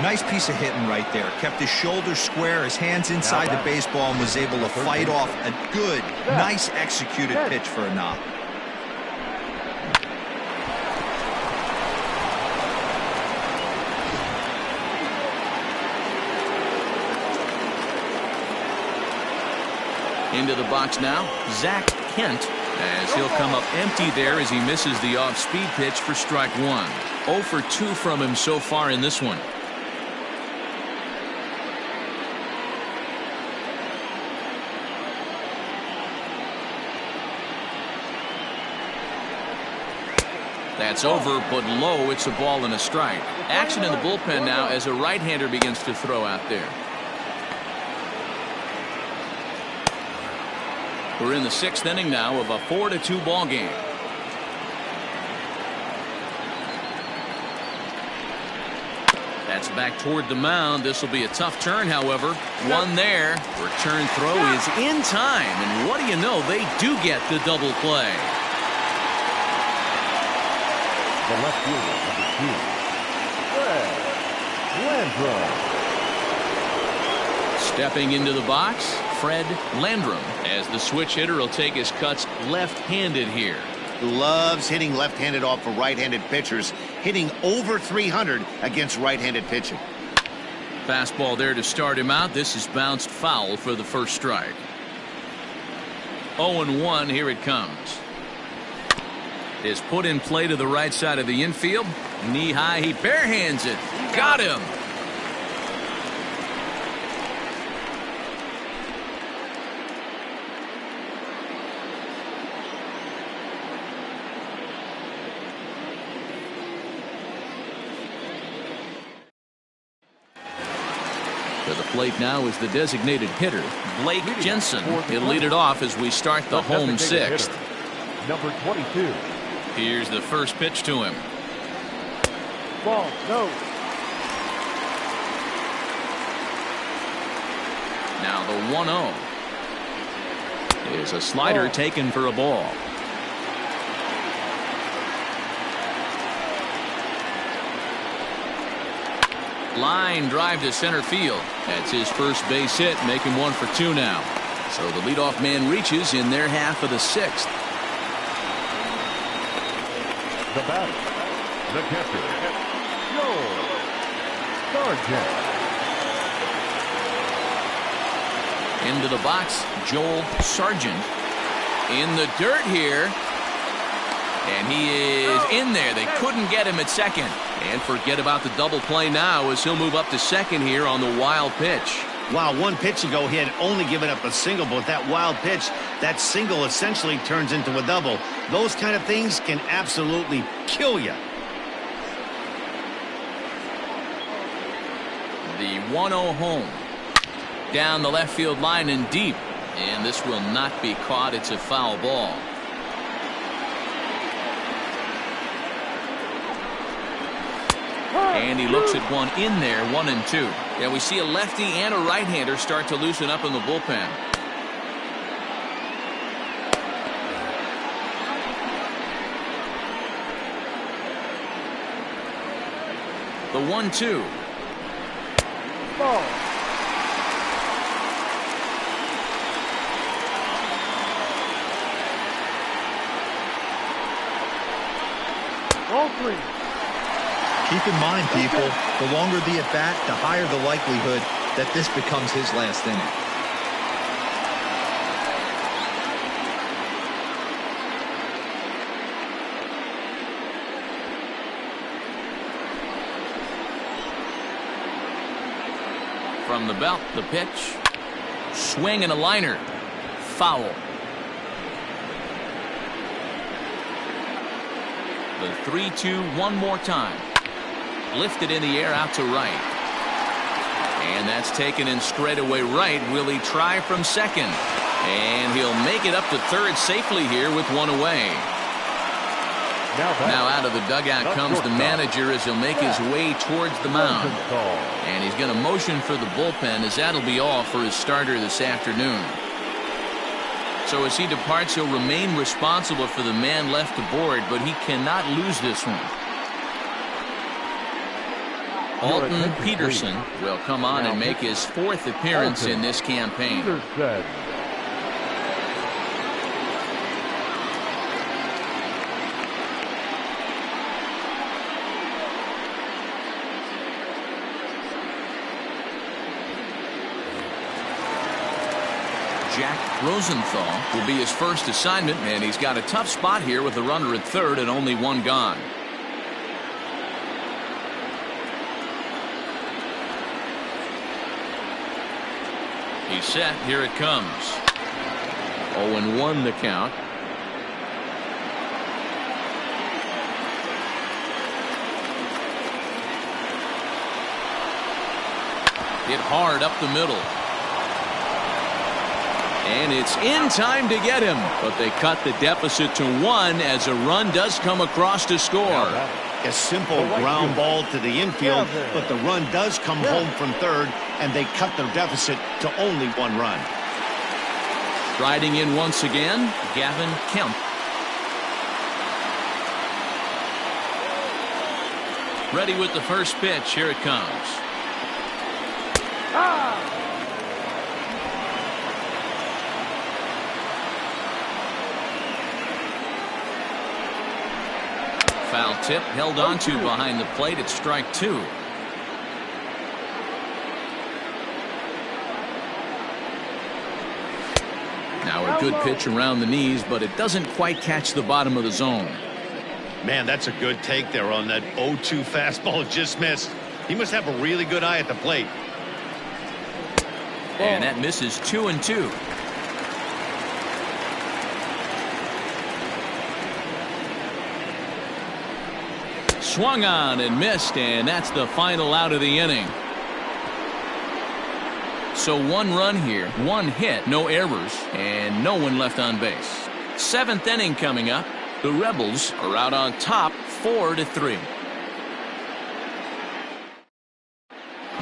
Nice piece of hitting right there. Kept his shoulders square, his hands inside the baseball, and was able to fight off a good, nice executed pitch for a knock. Into the box now, Zach Kent, as he'll come up empty there as he misses the off-speed pitch for strike one. 0 for 2 from him so far in this one. That's over, but low. It's a ball and a strike. Action in the bullpen now as a right-hander begins to throw out there. We're in the 6th inning now of a 4-2 ball game. That's back toward the mound. This will be a tough turn, however. One there. Return throw is in time, and what do you know? They do get the double play. The left fielder, number 2, Fred Landrum. Stepping into the box, Fred Landrum, as the switch hitter will take his cuts left-handed here. Loves hitting left-handed off of right-handed pitchers, hitting over 300 against right-handed pitching. Fastball there to start him out. This is bounced foul for the first strike. 0-1, here it comes. Is put in play to the right side of the infield. Knee high, he barehands it. Got him. To the plate now is the designated hitter, Blake Jensen. He'll lead it off as we start the home 6th. Number 22. Here's the first pitch to him. Ball, no. Now the 1-0 is a slider taken for a ball. Line drive to center field. That's his first base hit, making 1 for 2 now. So the leadoff man reaches in their half of the 6th. The batter, the catcher, Joel Sargent. Into the box, Joel Sargent. In the dirt here. And he is in there. They couldn't get him at second. And forget about the double play now as he'll move up to second here on the wild pitch. Wow, 1 pitch ago he had only given up a single, but that wild pitch, that single essentially turns into a double. Those kind of things can absolutely kill you. The 1-0 home. Down the left field line and deep. And this will not be caught. It's a foul ball. And he looks at one in there, 1-2. Yeah, we see a lefty and a right-hander start to loosen up in the bullpen. The 1-2. Ball. Ball 3. Keep in mind, people, the longer the at-bat, the higher the likelihood that this becomes his last inning. From the belt, the pitch. Swing and a liner. Foul. The 3-2 one more time. Lifted in the air out to right. And that's taken in straightaway right. Will he try from second? And he'll make it up to third safely here with 1 away. Now out of the dugout comes the manager as he'll make his way towards the mound. And he's going to motion for the bullpen as that'll be all for his starter this afternoon. So as he departs, he'll remain responsible for the man left aboard, but he cannot lose this one. Alton Peterson will come on and make his 4th appearance in this campaign. Jack Rosenthal will be his first assignment, and he's got a tough spot here with a runner at third and only one gone. He's set. Here it comes. 0-1 the count. Hit hard up the middle. And it's in time to get him. But they cut the deficit to 1 as a run does come across to score. A simple ground ball to the infield, but the run does come home from third, and they cut their deficit to only 1 run. Riding in once again, Gavin Kemp. Ready with the first pitch. Here it comes. Foul tip held onto behind the plate at strike 2. Now a good pitch around the knees, but it doesn't quite catch the bottom of the zone. Man, that's a good take there on that 0-2 fastball. Just missed. He must have a really good eye at the plate. And that misses 2-2. Swung on and missed, and that's the final out of the inning. So 1 run here, 1 hit, no errors, and no one left on base. 7th inning coming up. The Rebels are out on top 4-3.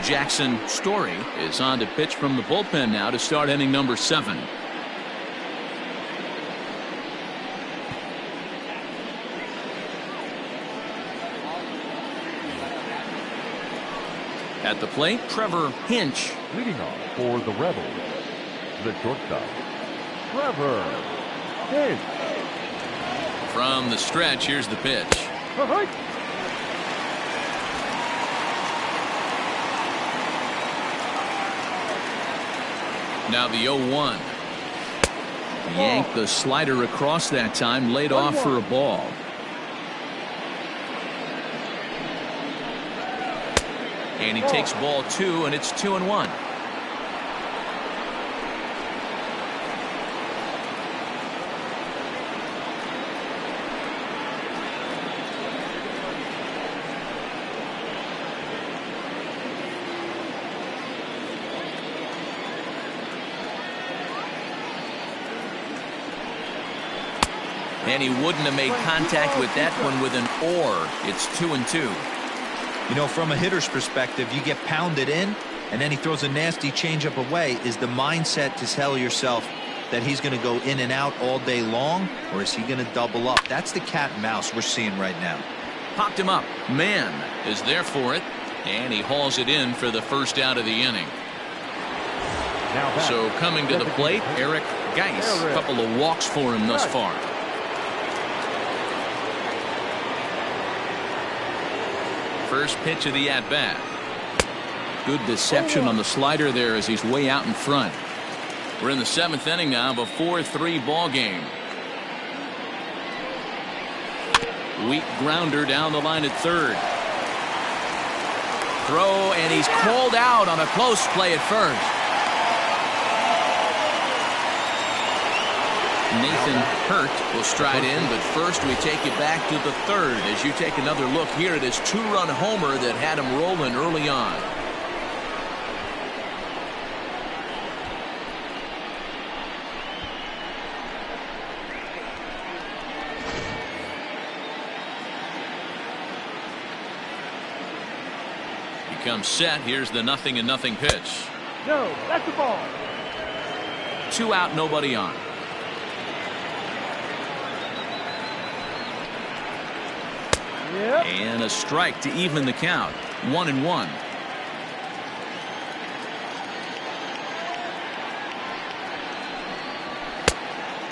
Jackson Story is on to pitch from the bullpen now to start inning number 7. At the plate, Trevor Hinch. Leading off for the Rebels, the shortstop, Trevor Hinch. From the stretch, here's the pitch. Now the 0-1. Yanked the slider across that time, laid off for a ball. And he takes ball 2, and it's 2-1. And he wouldn't have made contact with that one with an or. It's 2-2. You know, from a hitter's perspective, you get pounded in, and then he throws a nasty changeup away. Is the mindset to tell yourself that he's going to go in and out all day long, or is he going to double up? That's the cat and mouse we're seeing right now. Popped him up. Man is there for it, and he hauls it in for the first out of the inning. So coming to the plate, Eric Geis. A couple of walks for him thus far. First pitch of the at-bat. Good deception on the slider there as he's way out in front. We're in the 7th inning now of a 4-3 ball game. Weak grounder down the line at third. Throw, and he's called out on a close play at first. Nathan Hurt will stride in, but first we take you back to the 3rd as you take another look here at his 2-run homer that had him rolling early on. He comes set. Here's the 0-0 pitch. No, that's the ball. 2 out, nobody on. Yep. And a strike to even the count. 1-1.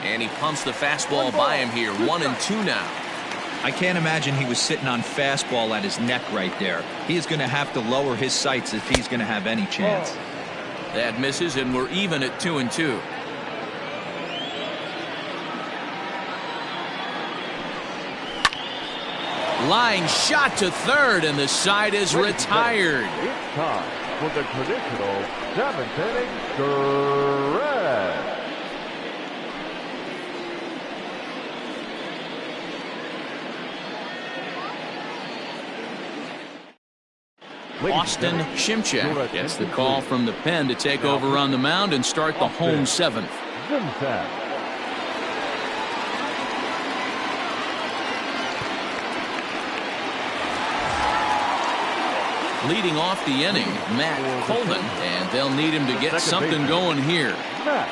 And he pumps the fastball by him here. 1-2 now. I can't imagine he was sitting on fastball at his neck right there. He is going to have to lower his sights if he's going to have any chance. That misses, and we're even at 2-2. Line shot to third, and the side is retired. It's time for the traditional 7th inning stretch. Austin Shimchak gets the call from the pen to take over on the mound and start the home 7th. Leading off the inning, Matt Colvin, and they'll need him to get something going here. Matt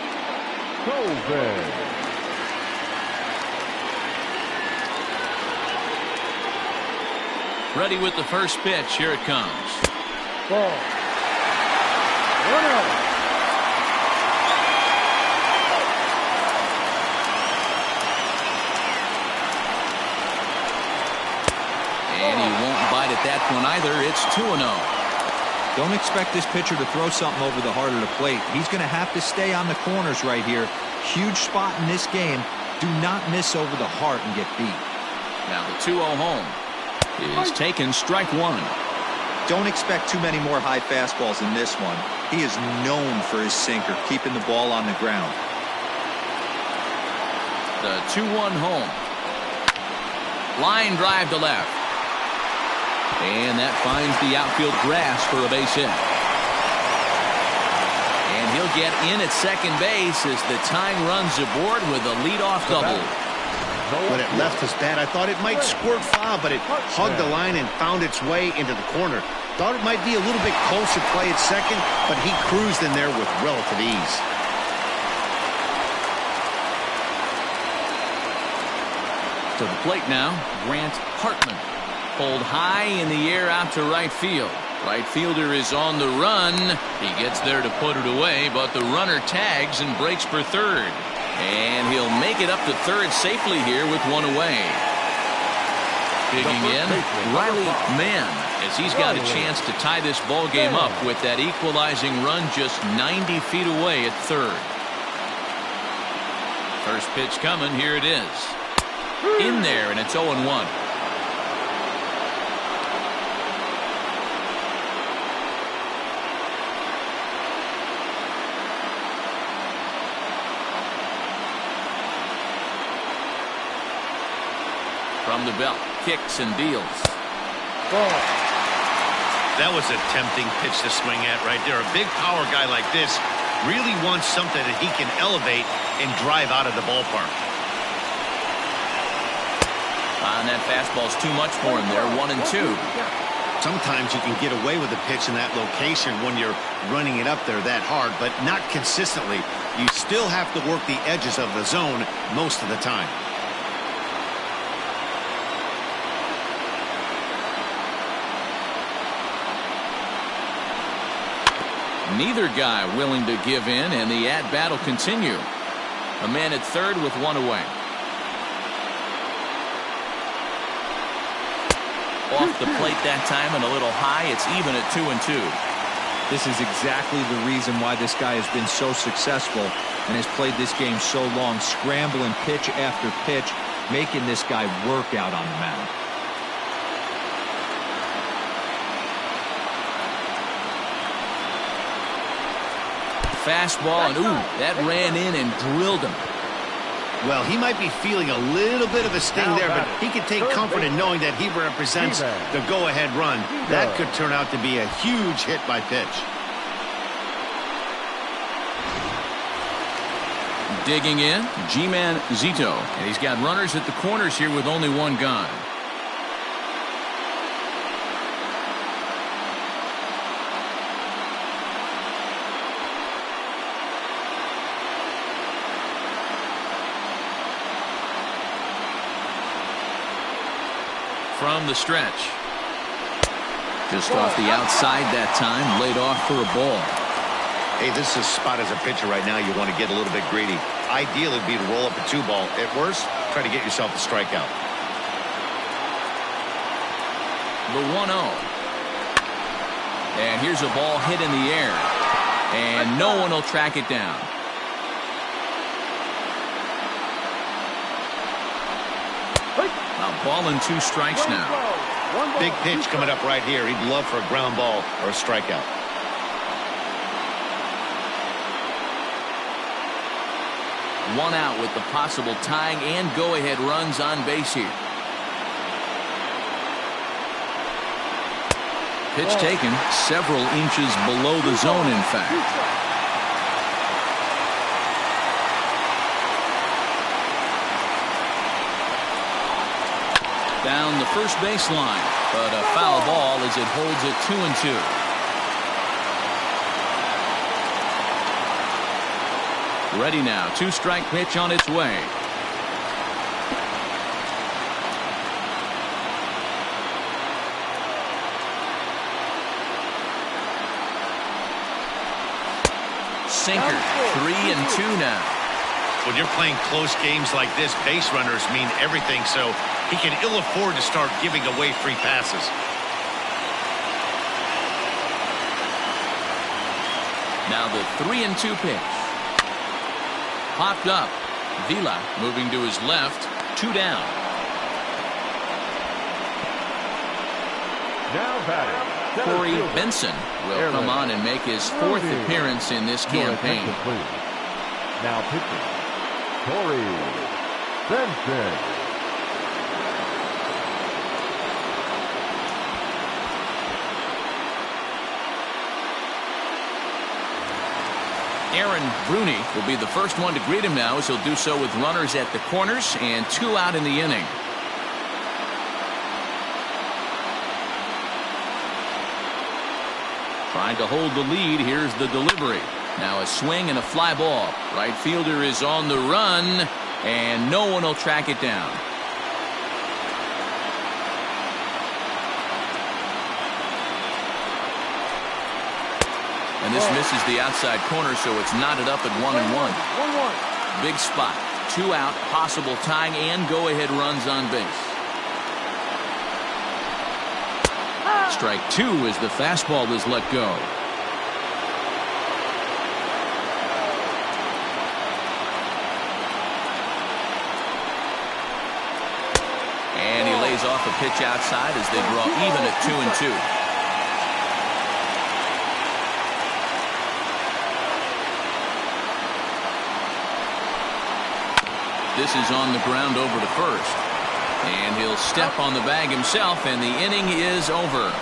Colvin. Ready with the first pitch. Here it comes. Ball. 1-0. And he won't bite at that one either. It's 2-0. Don't expect this pitcher to throw something over the heart of the plate. He's going to have to stay on the corners right here. Huge spot in this game. Do not miss over the heart and get beat. Now the 2-0 home is taken, strike one. Don't expect too many more high fastballs in this one. He is known for his sinker, keeping the ball on the ground. The 2-1 home. Line drive to left. And that finds the outfield grass for a base hit. And he'll get in at second base as the tying runs aboard with a leadoff double. When it left his bat, I thought it might squirt foul, but it hugged the line and found its way into the corner. Thought it might be a little bit closer play at second, but he cruised in there with relative ease. To the plate now, Grant Hartman. Pulled high in the air out to right field. Right fielder is on the run. He gets there to put it away, but the runner tags and breaks for third. And he'll make it up to third safely here with one away. Digging in, Riley Mann, as he's got a chance to tie this ball game up with that equalizing run just 90 feet away at third. First pitch coming, here it is. In there, and it's 0-1. From the belt, kicks and deals. That was a tempting pitch to swing at right there. A big power guy like this really wants something that he can elevate and drive out of the ballpark. And that fastball's too much for him there, 1-2. Sometimes you can get away with a pitch in that location when you're running it up there that hard, but not consistently. You still have to work the edges of the zone most of the time. Neither guy willing to give in, and the at-bat will continue. A man at third with one away. Off the plate that time and a little high. It's even at 2-2. This is exactly the reason why this guy has been so successful and has played this game so long, scrambling pitch after pitch, making this guy work out on the mound. Fastball, and ooh, that ran in and drilled him. Well, he might be feeling a little bit of a sting there, but he can take comfort in knowing that he represents the go-ahead run. That could turn out to be a huge hit by pitch. Digging in, G-Man Zito, and he's got runners at the corners here with only one gone. From the stretch. Just off the outside that time, laid off for a ball. Hey, this is a spot as a pitcher right now. You want to get a little bit greedy. Ideally, it'd be to roll up a 2-ball. At worst, try to get yourself a strikeout. The 1-0. And here's a ball hit in the air. And no one will track it down. A ball and 2 strikes now. Big pitch coming up right here. He'd love for a ground ball or a strikeout. One out with the possible tying and go-ahead runs on base here. Pitch taken several inches below the zone, in fact. Down the first baseline, but a foul ball as it holds it 2-2. Ready now. 2-strike pitch on its way. Sinker. 3-2 now. When you're playing close games like this, base runners mean everything, so he can ill afford to start giving away free passes. Now the 3-2 pitch. Popped up. Vila moving to his left. 2 down. Now batting, Corey Benson will come on and make his 4th appearance in this campaign. Now pitching, Corey Benson. Aaron Bruni will be the first one to greet him now, as he'll do so with runners at the corners and 2 out in the inning. Trying to hold the lead. Here's the delivery. Now a swing and a fly ball. Right fielder is on the run, and no one will track it down. And this misses the outside corner, so it's knotted up at 1-1. Big spot. 2 out, possible tying and go-ahead runs on base. Strike 2 as the fastball is let go. And he lays off a pitch outside as they draw even at 2-2. This is on the ground over to first. And he'll step on the bag himself, and the inning is over.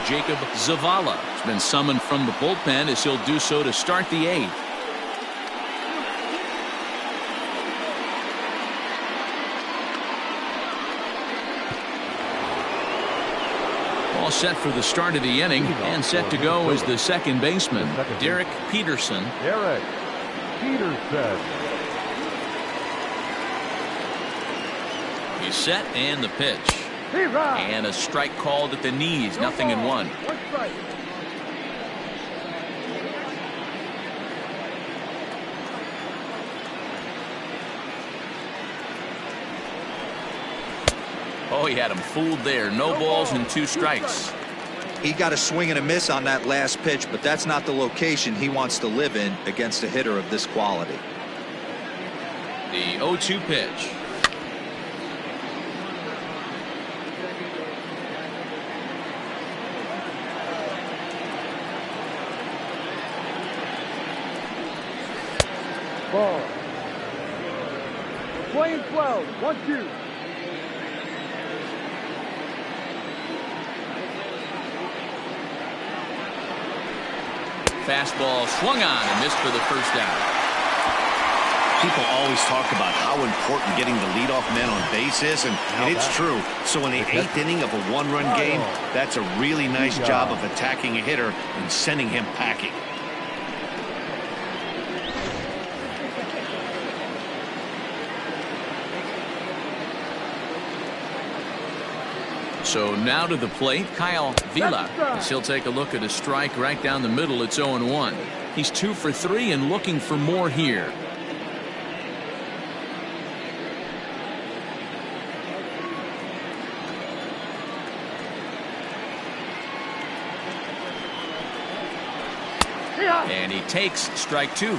Jacob Zavala has been summoned from the bullpen, as he'll do so to start the 8th. All set for the start of the inning, and set to go is the second baseman, Derek Peterson. Derek Peterson. He's set, and the pitch. And a strike called at the knees, 0-1. Oh, he had him fooled there. No balls and 2 strikes. He got a swing and a miss on that last pitch, but that's not the location he wants to live in against a hitter of this quality. The 0-2 pitch. Ball. Playing 12, 1-2. Fastball swung on and missed for the first out. People always talk about how important getting the leadoff man on base is, and it's true. So in the 8th inning of a 1-run game, that's a really nice job of attacking a hitter and sending him packing. So now to the plate, Kyle Vila, as he'll take a look at a strike right down the middle. It's 0-1. He's 2 for 3 and looking for more here. And he takes strike two.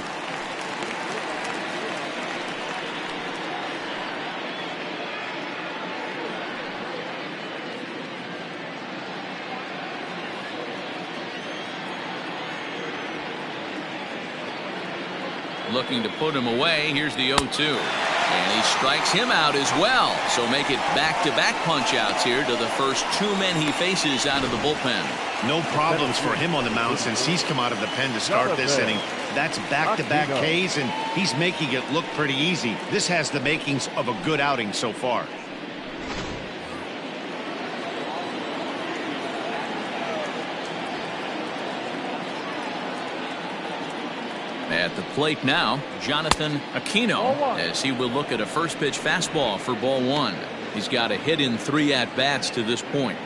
Looking to put him away. Here's the 0-2. And he strikes him out as well. So make it back-to-back punch-outs here to the first two men he faces out of the bullpen. No problems for him on the mound since he's come out of the pen to start this inning. That's back-to-back Ks, and he's making it look pretty easy. This has the makings of a good outing so far. At the plate now, Jonathan Aquino, as he will look at a first pitch fastball for ball one. He's got a hit in 3 at-bats to this point.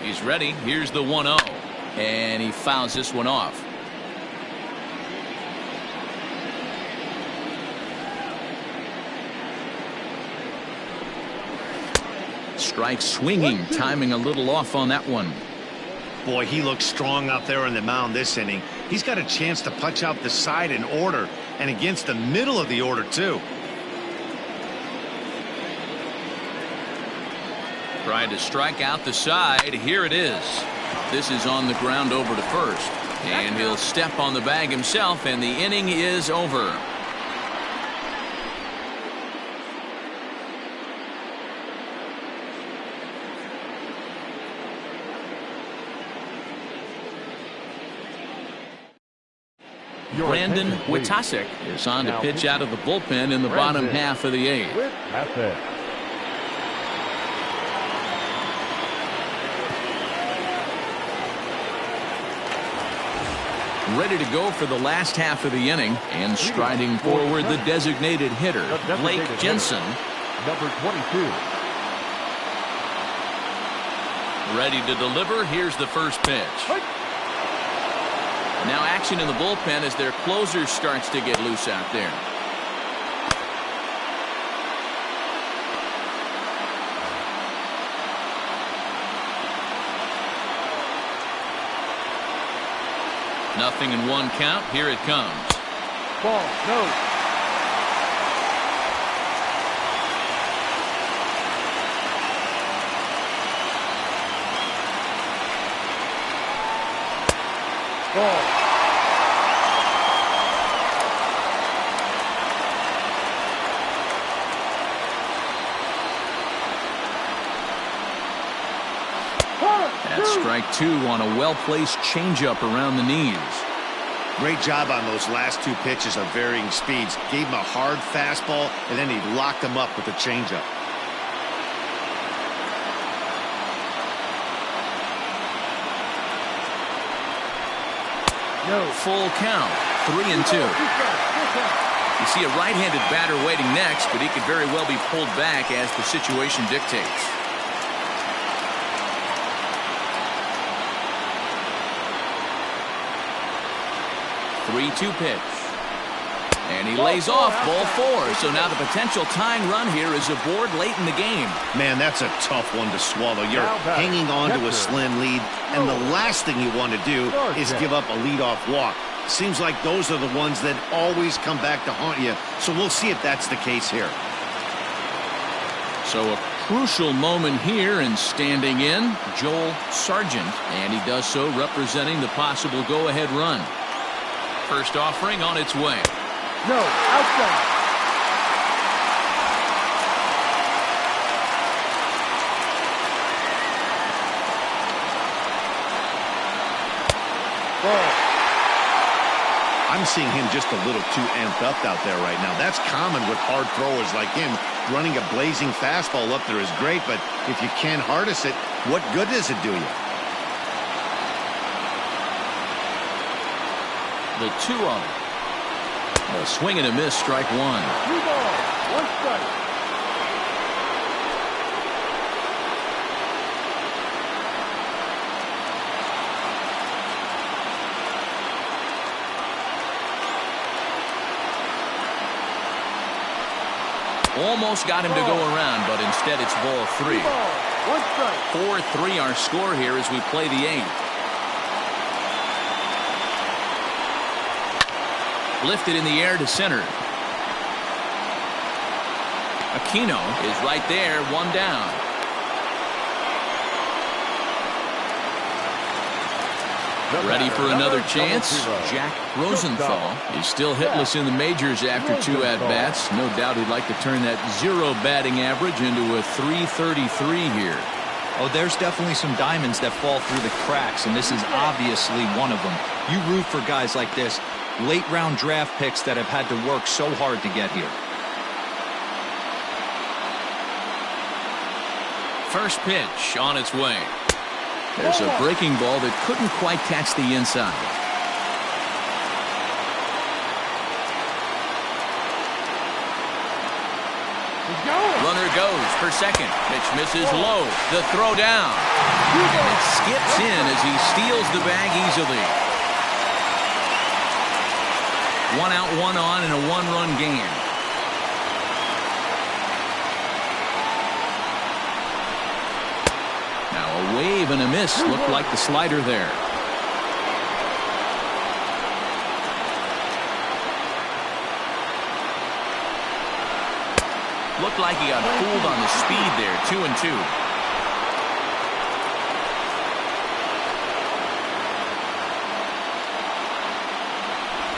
He's ready. Here's the 1-0. And he fouls this one off. Strike swinging, timing a little off on that one. Boy, he looks strong out there on the mound this inning. He's got a chance to punch out the side in order, and against the middle of the order, too. Tried to strike out the side. Here it is. This is on the ground over to first. And he'll step on the bag himself, and the inning is over. Brandon Witasek is on to pitch out of the bullpen in the bottom half of the 8th. Ready to go for the last half of the inning, and striding forward the designated hitter, Blake Jensen. Number 22. Ready to deliver. Here's the first pitch. Now action in the bullpen as their closer starts to get loose out there. Nothing in 1 count. Here it comes. Ball, no. Ball. That's strike 2 on a well-placed changeup around the knees. Great job on those last 2 pitches of varying speeds. Gave him a hard fastball, and then he locked him up with a changeup. No. Full count. 3-2. You see a right-handed batter waiting next, but he could very well be pulled back as the situation dictates. 3-2 pitch. And he lays off ball 4. So now the potential tying run here is aboard late in the game. Man, that's a tough one to swallow. You're hanging on to a slim lead, and the last thing you want to do is give up a leadoff walk. Seems like those are the ones that always come back to haunt you. So we'll see if that's the case here. So a crucial moment here, and standing in, Joel Sargent. And he does so representing the possible go-ahead run. First offering on its way. No, outside. I'm seeing him just a little too amped up out there right now. That's common with hard throwers like him. Running a blazing fastball up there is great, but if you can't harness it, what good does it do you? The 2-0. A swing and a miss, strike 1. 3 balls, 1 strike. Almost got him to go around, but instead it's ball 3. 4-3 our score here as we play the 8th. Lifted in the air to center. Aquino is right there, 1 down. Ready for another chance? Jack Rosenthal is still hitless in the majors after 2 at-bats. No doubt he'd like to turn that 0 batting average into a .333 here. Oh, there's definitely some diamonds that fall through the cracks, and this is obviously one of them. You root for guys like this, late-round draft picks that have had to work so hard to get here. First pitch on its way. There's a breaking ball that couldn't quite catch the inside. Runner goes for second. Pitch misses low. The throw down. And it skips in as he steals the bag easily. 1 out, 1 on in a 1-run game. Now a wave and a miss. Looked like the slider there. Looked like he got fooled on the speed there. 2-2.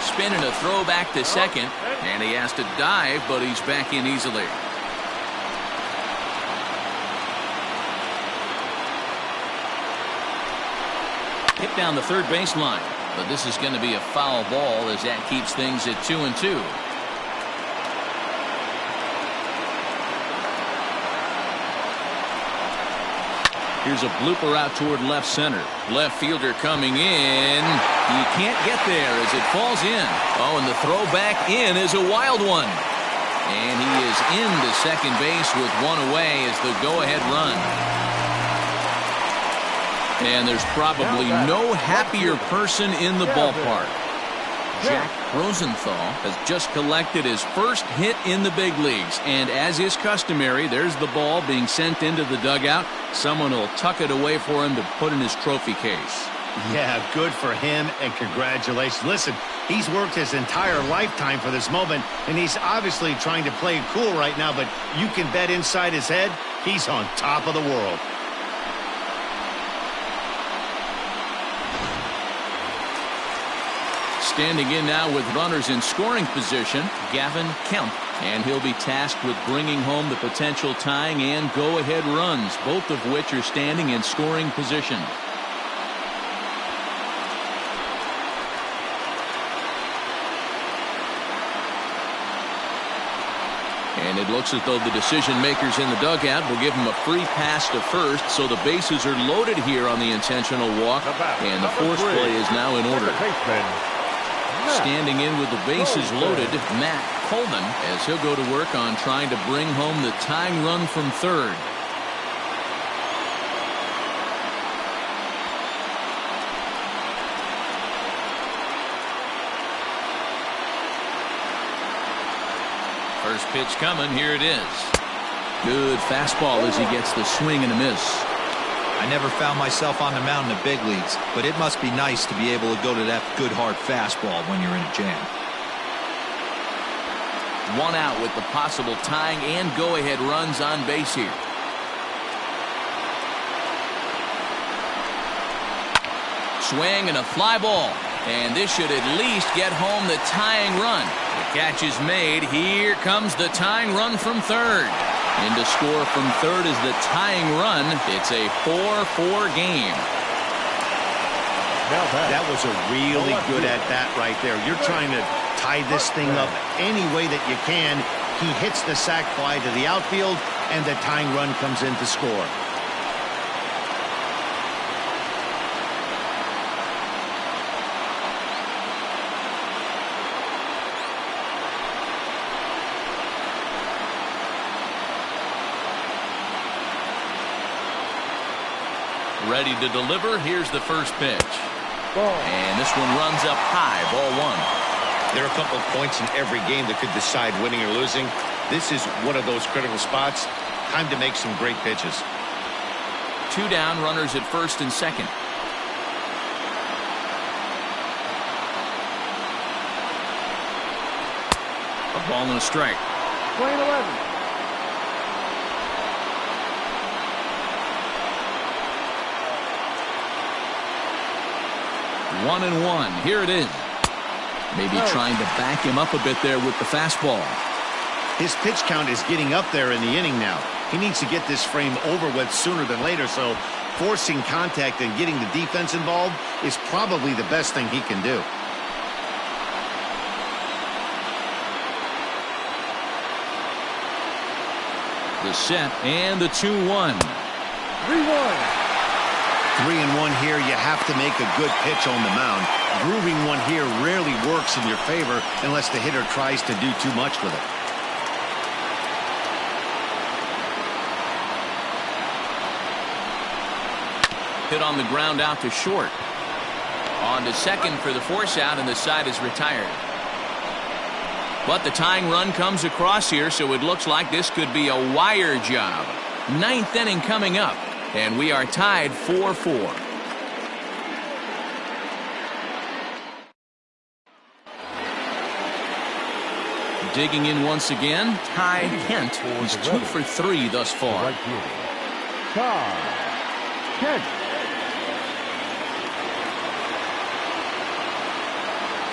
Spin and a throw back to second, and he has to dive, but he's back in easily. Hit down the third baseline, but this is going to be a foul ball as that keeps things at 2-2. Here's a blooper out toward left center. Left fielder coming in. He can't get there as it falls in. Oh, and the throw back in is a wild one. And he is into second base with 1 away as the go-ahead run. And there's probably no happier person in the ballpark. Jack Rosenthal has just collected his first hit in the big leagues. And as is customary, there's the ball being sent into the dugout. Someone will tuck it away for him to put in his trophy case. Yeah, good for him, and congratulations. Listen, he's worked his entire lifetime for this moment, and he's obviously trying to play it cool right now, but you can bet inside his head, he's on top of the world. Standing in now with runners in scoring position, Gavin Kemp. And he'll be tasked with bringing home the potential tying and go-ahead runs, both of which are standing in scoring position. And it looks as though the decision makers in the dugout will give him a free pass to first, so the bases are loaded here on the intentional walk, and the force play is now in order. Standing in with the bases loaded, Matt Coleman, as he'll go to work on trying to bring home the tying run from third. First pitch coming. Here it is. Good fastball as he gets the swing and a miss. I never found myself on the mound in the big leagues, but it must be nice to be able to go to that good hard fastball when you're in a jam. 1 out with the possible tying and go-ahead runs on base here. Swing and a fly ball, and this should at least get home the tying run. The catch is made. Here comes the tying run from third. In to score from third is the tying run. It's a 4-4 game. That was a really good at-bat right there. You're trying to tie this thing up any way that you can. He hits the sac fly to the outfield, and the tying run comes in to score. Ready to deliver. Here's the first pitch. And this one runs up high. Ball 1. There are a couple of points in every game that could decide winning or losing. This is one of those critical spots. Time to make some great pitches. 2 down, runners at first and second. A ball and a strike. Playing 11. 1-1. Here it is. Maybe trying to back him up a bit there with the fastball. His pitch count is getting up there in the inning now. He needs to get this frame over with sooner than later, so forcing contact and getting the defense involved is probably the best thing he can do. The set and the 2-1. 3-1. 3-1 here. You have to make a good pitch on the mound. Grooving one here rarely works in your favor unless the hitter tries to do too much with it. Hit on the ground out to short. On to second for the force out, and the side is retired. But the tying run comes across here, so it looks like this could be a wire job. 9th inning coming up, and we are tied 4-4. Digging in once again, Ty Kent. He's 2 for 3 thus far. Right fielder, Ty Kent.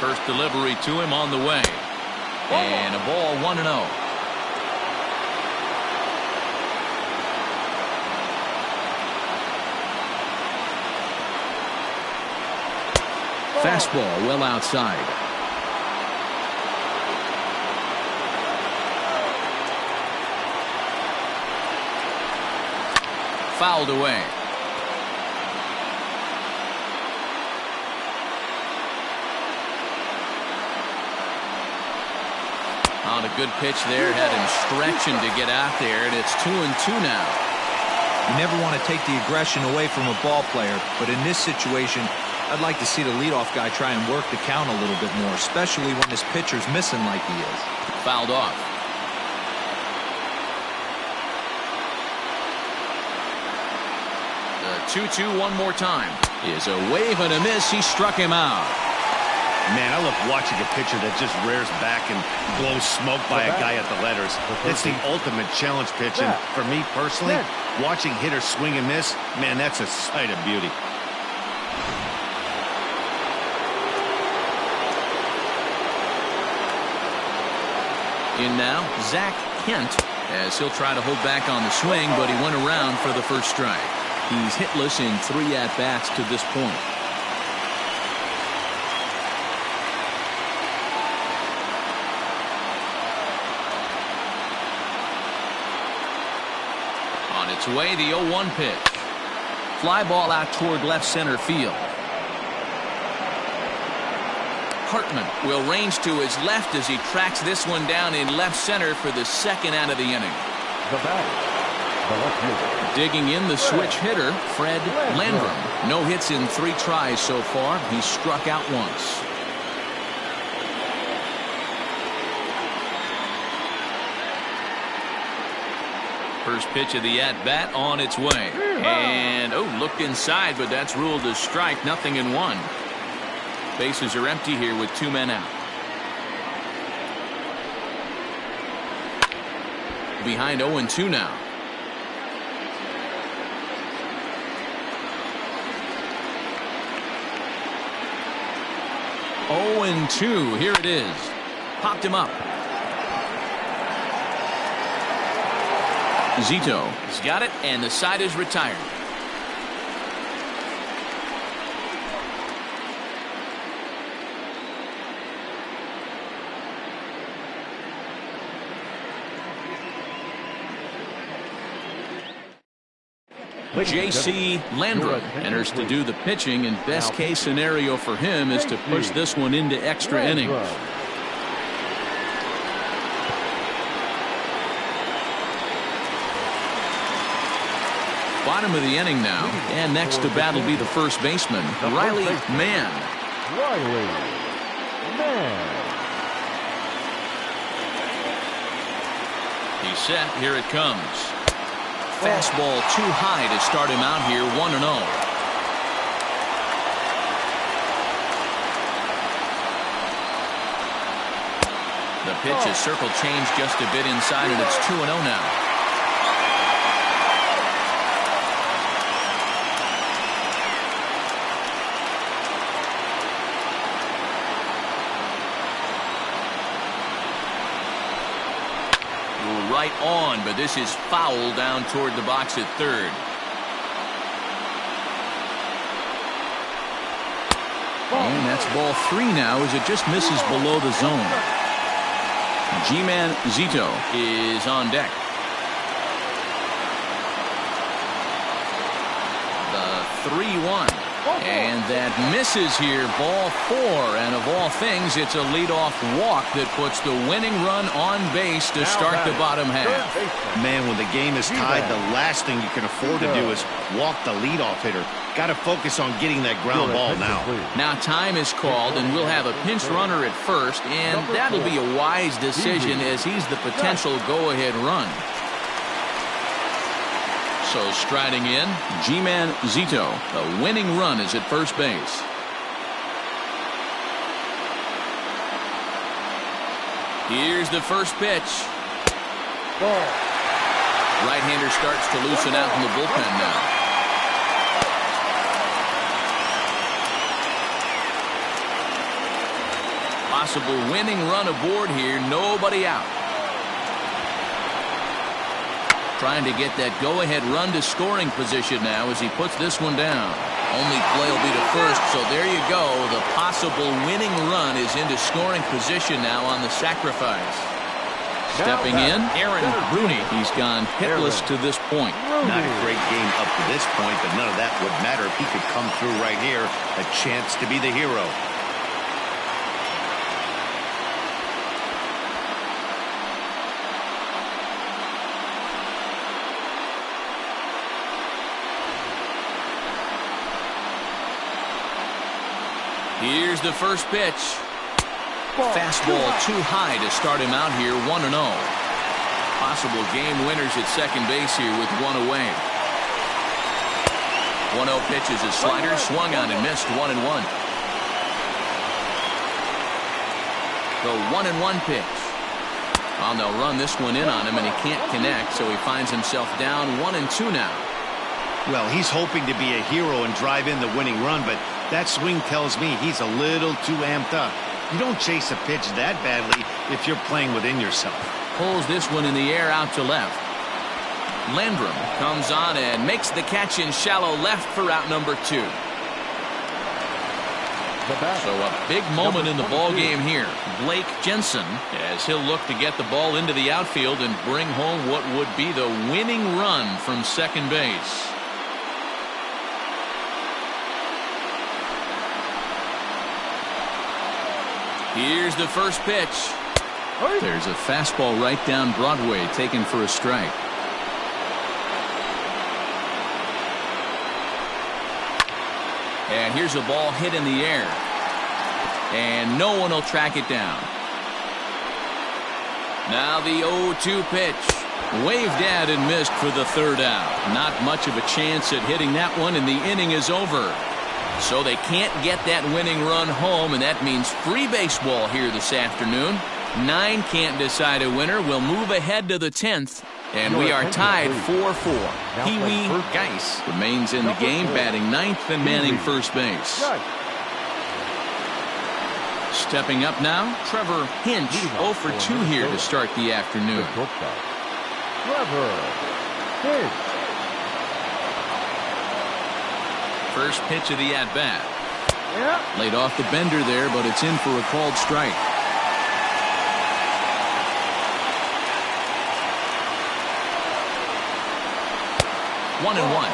First delivery to him on the way. And a ball 1-0. Fastball well outside. Fouled away. On a good pitch there, had him stretching to get out there, and it's 2-2 now. You never want to take the aggression away from a ball player, but in this situation, I'd like to see the leadoff guy try and work the count a little bit more, especially when his pitcher's missing like he is. Fouled off. The 2-2 one more time. Is a wave and a miss. He struck him out. Man, I love watching a pitcher that just rears back and blows smoke by a guy at the letters. That's the ultimate challenge pitch, and for me personally, watching hitters swing and miss, man, that's a sight of beauty. In now, Zach Kent, as he'll try to hold back on the swing, but he went around for the first strike. He's hitless in 3 at-bats to this point. On its way, the 0-1 pitch. Fly ball out toward left center field. Hartman will range to his left as he tracks this one down in left center for the second out of the inning. The batter, the left fielder. Digging in, the switch hitter, Fred Landrum. No hits in 3 tries so far. He's struck out once. First pitch of the at-bat on its way. And, looked inside, but that's ruled a strike. 0-1. Bases are empty here with 2 men out. Behind 0-2 now. Oh, 2. Here it is. Popped him up. Zito has got it, and the side is retired. J.C. Landrum enters to do the pitching, and best case scenario for him is to push this one into extra innings. Bottom of the inning now, and next to bat will be the first baseman, Riley Mann. Riley Mann. He's set. Here it comes. Fastball too high to start him out here 1-0. The pitch is circle change just a bit inside, and it's 2-0 now. Right on, but this is foul down toward the box at third. And that's ball 3 now as it just misses below the zone. G-Man Zito is on deck. The 3-1. And that misses here, ball 4. And of all things, it's a leadoff walk that puts the winning run on base to start the bottom half. Man, when the game is tied, the last thing you can afford to do is walk the leadoff hitter. Got to focus on getting that ground ball now. Now time is called, and we'll have a pinch runner at first, and that'll be a wise decision as he's the potential go-ahead run. So striding in, G-Man Zito. The winning run is at first base. Here's the first pitch. Ball. Right-hander starts to loosen out in the bullpen now. Possible winning run aboard here. Nobody out. Trying to get that go-ahead run to scoring position now as he puts this one down. Only play will be to first, so there you go. The possible winning run is into scoring position now on the sacrifice. Stepping in, Aaron Rooney. He's gone hitless to this point. Not a great game up to this point, but none of that would matter if he could come through right here. A chance to be the hero. Here's the first pitch. Fastball too high to start him out here 1-0. Possible game winners at second base here with one away. 1-0 pitch is a slider, swung on and missed. 1-1. The 1-1 pitch. Well, they'll run this one in on him, and he can't connect, so he finds himself down 1-2 now. Well, he's hoping to be a hero and drive in the winning run, but that swing tells me he's a little too amped up. You don't chase a pitch that badly if you're playing within yourself. Pulls this one in the air out to left. Landrum comes on and makes the catch in shallow left for out number 2. So a big moment in the ball game here. Blake Jensen, as he'll look to get the ball into the outfield and bring home what would be the winning run from second base. Here's the first pitch. There's a fastball right down Broadway, taken for a strike. And here's a ball hit in the air. And no one will track it down. Now the 0-2 pitch. Waved at and missed for the third out. Not much of a chance at hitting that one, and the inning is over. So they can't get that winning run home, and that means free baseball here this afternoon. 9 can't decide a winner. We'll move ahead to the 10th, and we are tied 4-4. Pee-wee Geis remains in the game, batting 9th and manning first base. Stepping up now, Trevor Hinch, 0 for 2 here to start the afternoon. Trevor Hinch. First pitch of the at-bat. Laid off the bender there, but it's in for a called strike. One and one.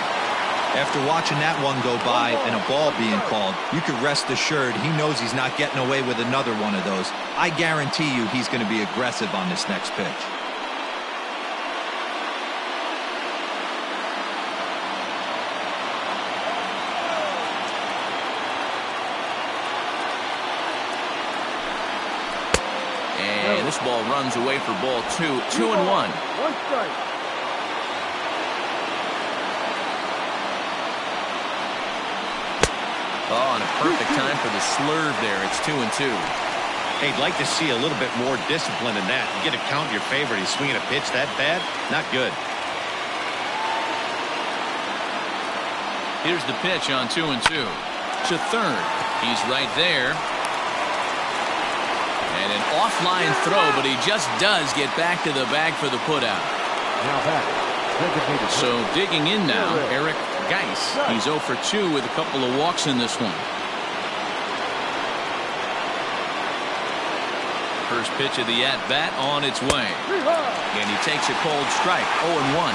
After watching that one go by and a ball being called, you can rest assured he knows he's not getting away with another one of those. I guarantee you he's going to be aggressive on this next pitch. this ball runs away for ball 2. 2-1. 1 strike. Oh, and a perfect time for the slurve there. It's 2-2. Hey, I'd like to see a little bit more discipline in that. You get a count in your favor. He's swinging a pitch that bad. Not good. Here's the pitch on 2-2. To third. He's right there. And an offline throw, but he just does get back to the bag for the putout. Now back. So digging in now, Eric Geis. He's 0 for 2 with a couple of walks in this one. First pitch of the at-bat on its way. And he takes a cold strike. 0-1.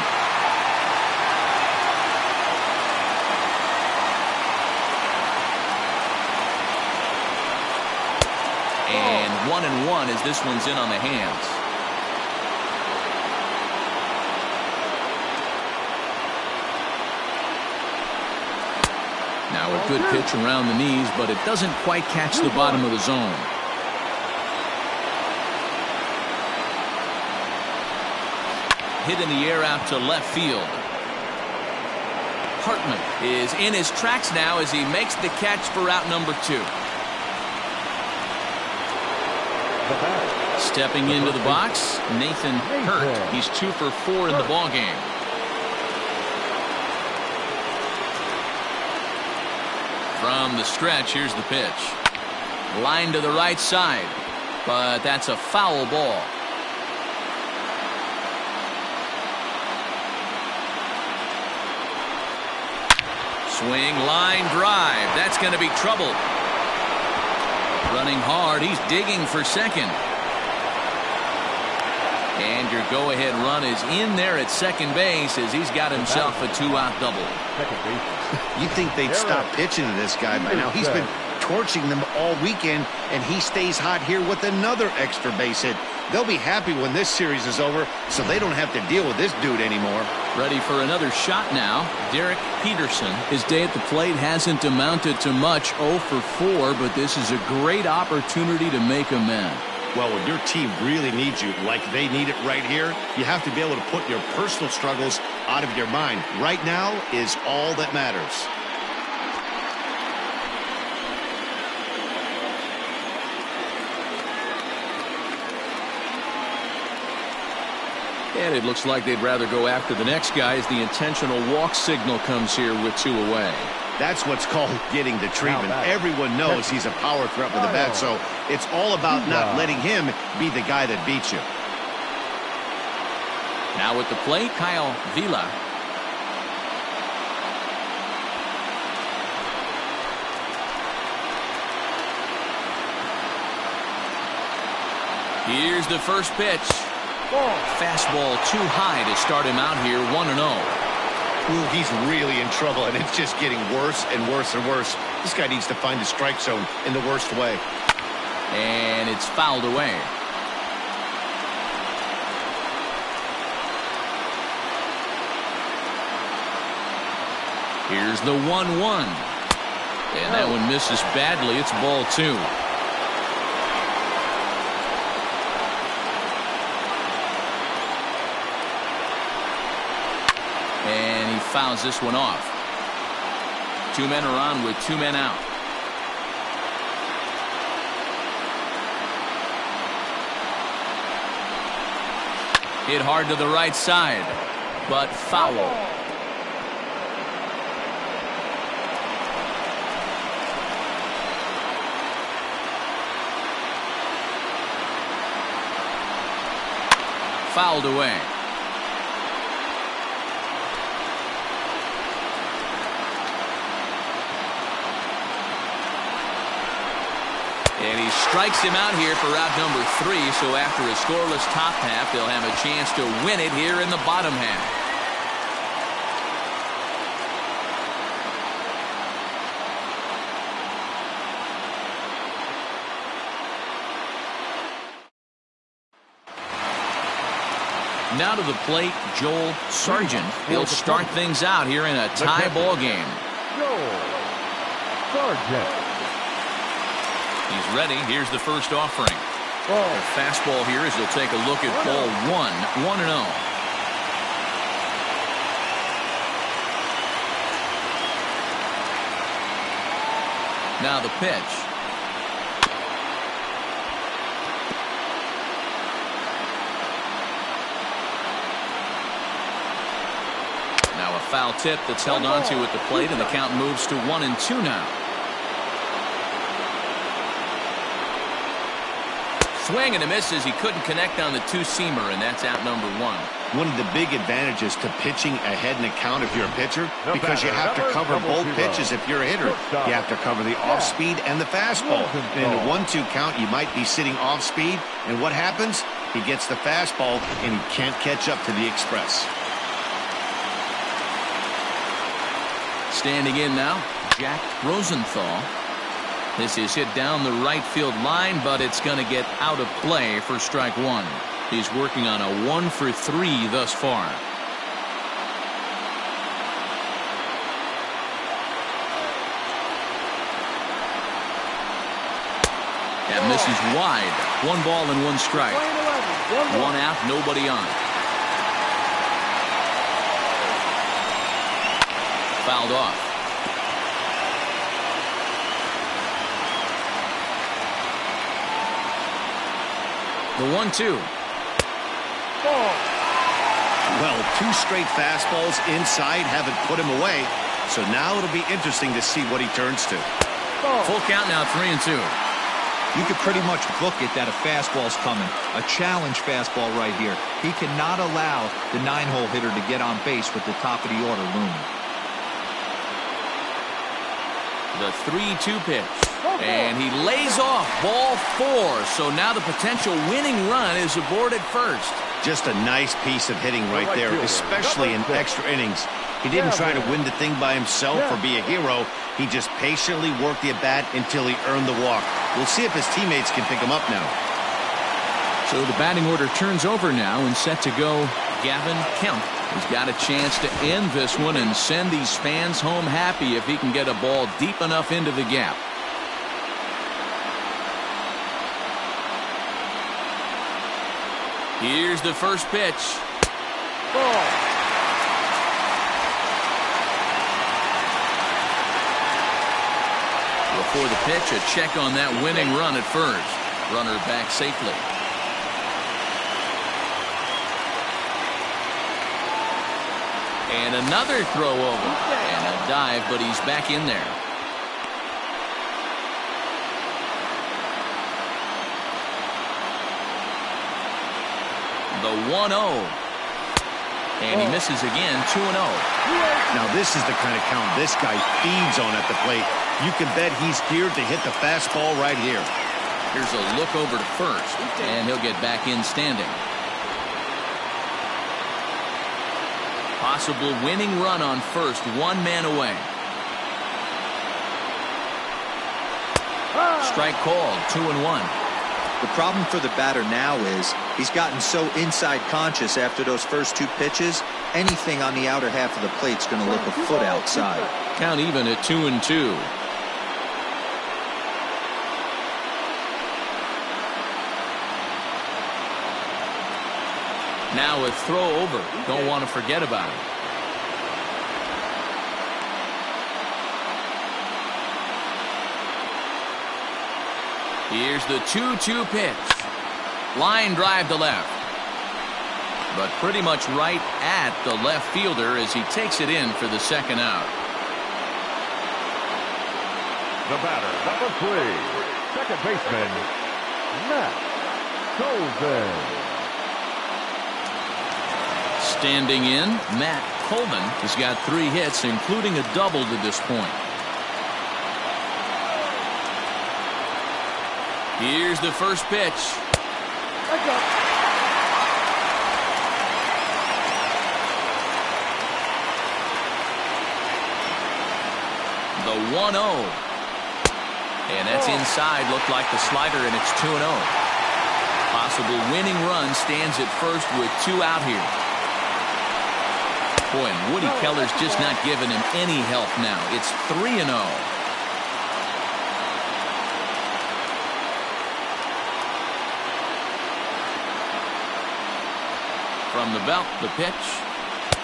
And 1-1 as this one's in on the hands. Now a good pitch around the knees, but it doesn't quite catch the bottom of the zone. Hit in the air out to left field. Hartman is in his tracks now as he makes the catch for out number 2. Stepping into the box, Nathan Hurt. He's 2 for 4 in the ballgame. From the stretch, here's the pitch. Line to the right side, but that's a foul ball. Swing, line drive. That's going to be trouble. Running hard. He's digging for second. And your go-ahead run is in there at second base as he's got himself a 2-out double. You think they'd stop pitching to this guy by now. He's been torching them all weekend, and he stays hot here with another extra base hit. They'll be happy when this series is over, so they don't have to deal with this dude anymore. Ready for another shot now. Derek Peterson. His day at the plate hasn't amounted to much. 0 for 4, but this is a great opportunity to make amends. Well, when your team really needs you, like they need it right here, you have to be able to put your personal struggles out of your mind. Right now is all that matters. And it looks like they'd rather go after the next guy as the intentional walk signal comes here with 2 away. That's what's called getting the treatment. Everyone knows he's a power threat with the bat, so it's all about not letting him be the guy that beats you. Now at the plate, Kyle Vila. Here's the first pitch. Fastball too high to start him out here. 1-0. Ooh, he's really in trouble, and it's just getting worse and worse and worse. This guy needs to find the strike zone in the worst way. And it's fouled away. Here's the 1-1. And that one misses badly. It's ball 2. And he fouls this one off. 2 men are on with 2 men out. Hit hard to the right side, but foul. Fouled away. And he strikes him out here for out number 3. So after a scoreless top half, they'll have a chance to win it here in the bottom half. Now to the plate, Joel Sargent. He'll start things out here in a tie ball game. Joel Sargent. He's ready. Here's the first offering. Ball. The fastball here as he'll take a look at ball 1-0. Now the pitch. Now a foul tip that's held onto at the plate, and the count moves to 1-2 now. Swing and a miss as he couldn't connect on the two-seamer, and that's out number 1. One of the big advantages to pitching ahead in the count if you're a pitcher, because you have to cover both pitches if you're a hitter. You have to cover the off-speed and the fastball. And in a 1-2 count, you might be sitting off-speed, and what happens? He gets the fastball, and he can't catch up to the express. Standing in now, Jack Rosenthal. This is hit down the right field line, but it's going to get out of play for strike 1. He's working on a 1 for 3 thus far. And this is wide. 1 ball and 1 strike. 1 out, nobody on. Fouled off. The 1-2. Well, 2 straight fastballs inside haven't put him away. So now it'll be interesting to see what he turns to. Full count now, 3-2. You could pretty much book it that a fastball's coming. A challenge fastball right here. He cannot allow the 9-hole hitter to get on base with the top of the order looming. The 3-2 pitch. And he lays off ball 4. So now the potential winning run is aboard at first. Just a nice piece of hitting right there, especially in extra innings. He didn't try to win the thing by himself or be a hero. He just patiently worked the at-bat until he earned the walk. We'll see if his teammates can pick him up now. So the batting order turns over now, and set to go Gavin Kemp. He's got a chance to end this one and send these fans home happy if he can get a ball deep enough into the gap. Here's the first pitch. Ball. Before the pitch, a check on that winning run at first. Runner back safely. And another throw over. And a dive, but he's back in there. The 1-0. And he misses again, 2-0. Now this is the kind of count this guy feeds on at the plate. You can bet he's geared to hit the fastball right here. Here's a look over to first, and he'll get back in standing. Possible winning run on first, 1 man away. Strike called, 2-1. The problem for the batter now is he's gotten so inside conscious after those first 2 pitches. Anything on the outer half of the plate's going to look a foot outside. Count even at 2-2. Now a throw over. Don't want to forget about it. Here's the 2-2 pitch. Line drive to left. But pretty much right at the left fielder as he takes it in for the second out. The batter, number 3, second baseman, Matt Colvin. Standing in, Matt Colvin has got 3 hits, including a double to this point. Here's the first pitch. The 1-0. And that's inside. Looked like the slider, and it's 2-0. Possible winning run stands at first with 2 out here. Boy, and Woody Keller's just not giving him any help now. It's 3-0. From the belt, the pitch.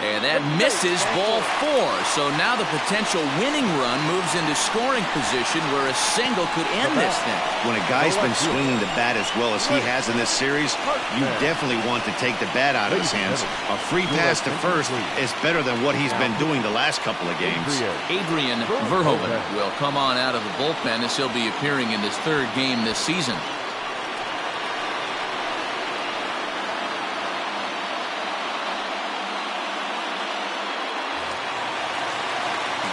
And that misses, ball 4. So now the potential winning run moves into scoring position where a single could end this thing. When a guy's been swinging the bat as well as he has in this series, you definitely want to take the bat out of his hands. A free pass to first is better than what he's been doing the last couple of games. Adrian Verhoeven will come on out of the bullpen as he'll be appearing in his 3rd game this season.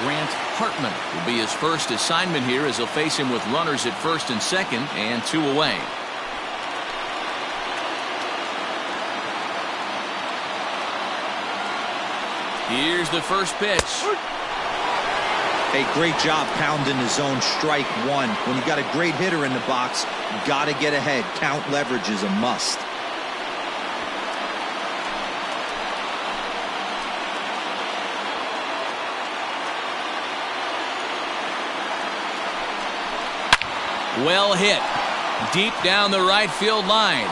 Grant Hartman will be his first assignment here as he'll face him with runners at first and second and 2 away. Here's the first pitch. Hey, great job pounding the zone, strike 1. When you got a great hitter in the box, you got to get ahead. Count leverage is a must. Well hit. Deep down the right field line.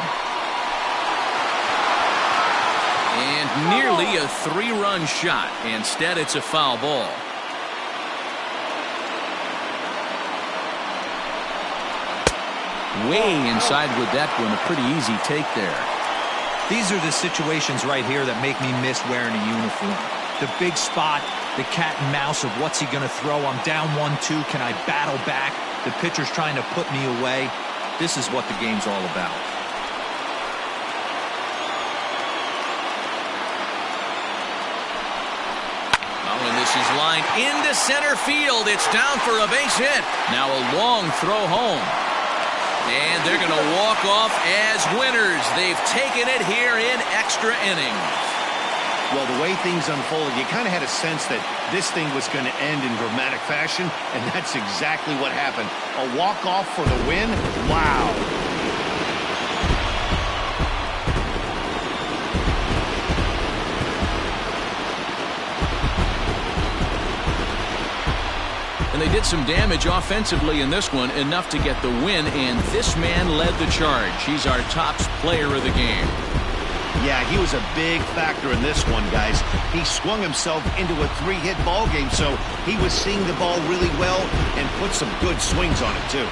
And nearly a 3-run shot. Instead, it's a foul ball. Way inside with that one. A pretty easy take there. These are the situations right here that make me miss wearing a uniform. The big spot, the cat and mouse of what's he going to throw. I'm down 1-2. Can I battle back? The pitcher's trying to put me away. This is what the game's all about. Oh, and this is lined into center field. It's down for a base hit. Now a long throw home. And they're going to walk off as winners. They've taken it here in extra innings. Well, the way things unfolded, you kind of had a sense that this thing was going to end in dramatic fashion, and that's exactly what happened. A walk-off for the win? Wow. And they did some damage offensively in this one, enough to get the win, and this man led the charge. He's our top player of the game. Yeah, he was a big factor in this one, guys. He swung himself into a 3-hit ball game, so he was seeing the ball really well and put some good swings on it, too.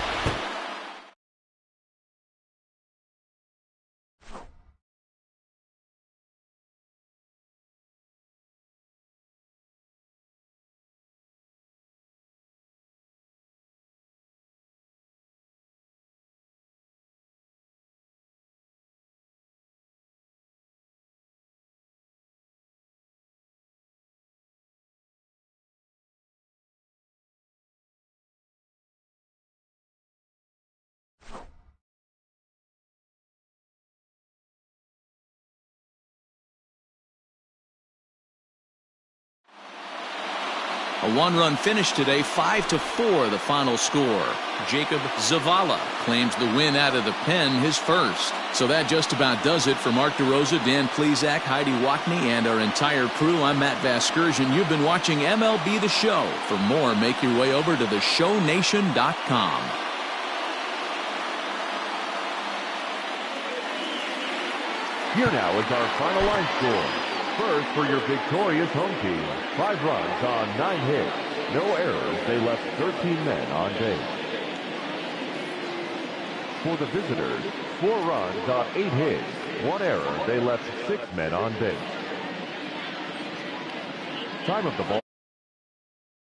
A 1-run finish today, 5-4 the final score. Jacob Zavala claims the win out of the pen, his first. So that just about does it for Mark DeRosa, Dan Plesac, Heidi Watney, and our entire crew. I'm Matt Vasgersian. You've been watching MLB The Show. For more, make your way over to theshownation.com. Here now is our final line score. First for your victorious home team, 5 runs on 9 hits, no errors. They left 13 men on base. For the visitors, 4 runs on 8 hits, 1 error. They left 6 men on base. Time of the ball.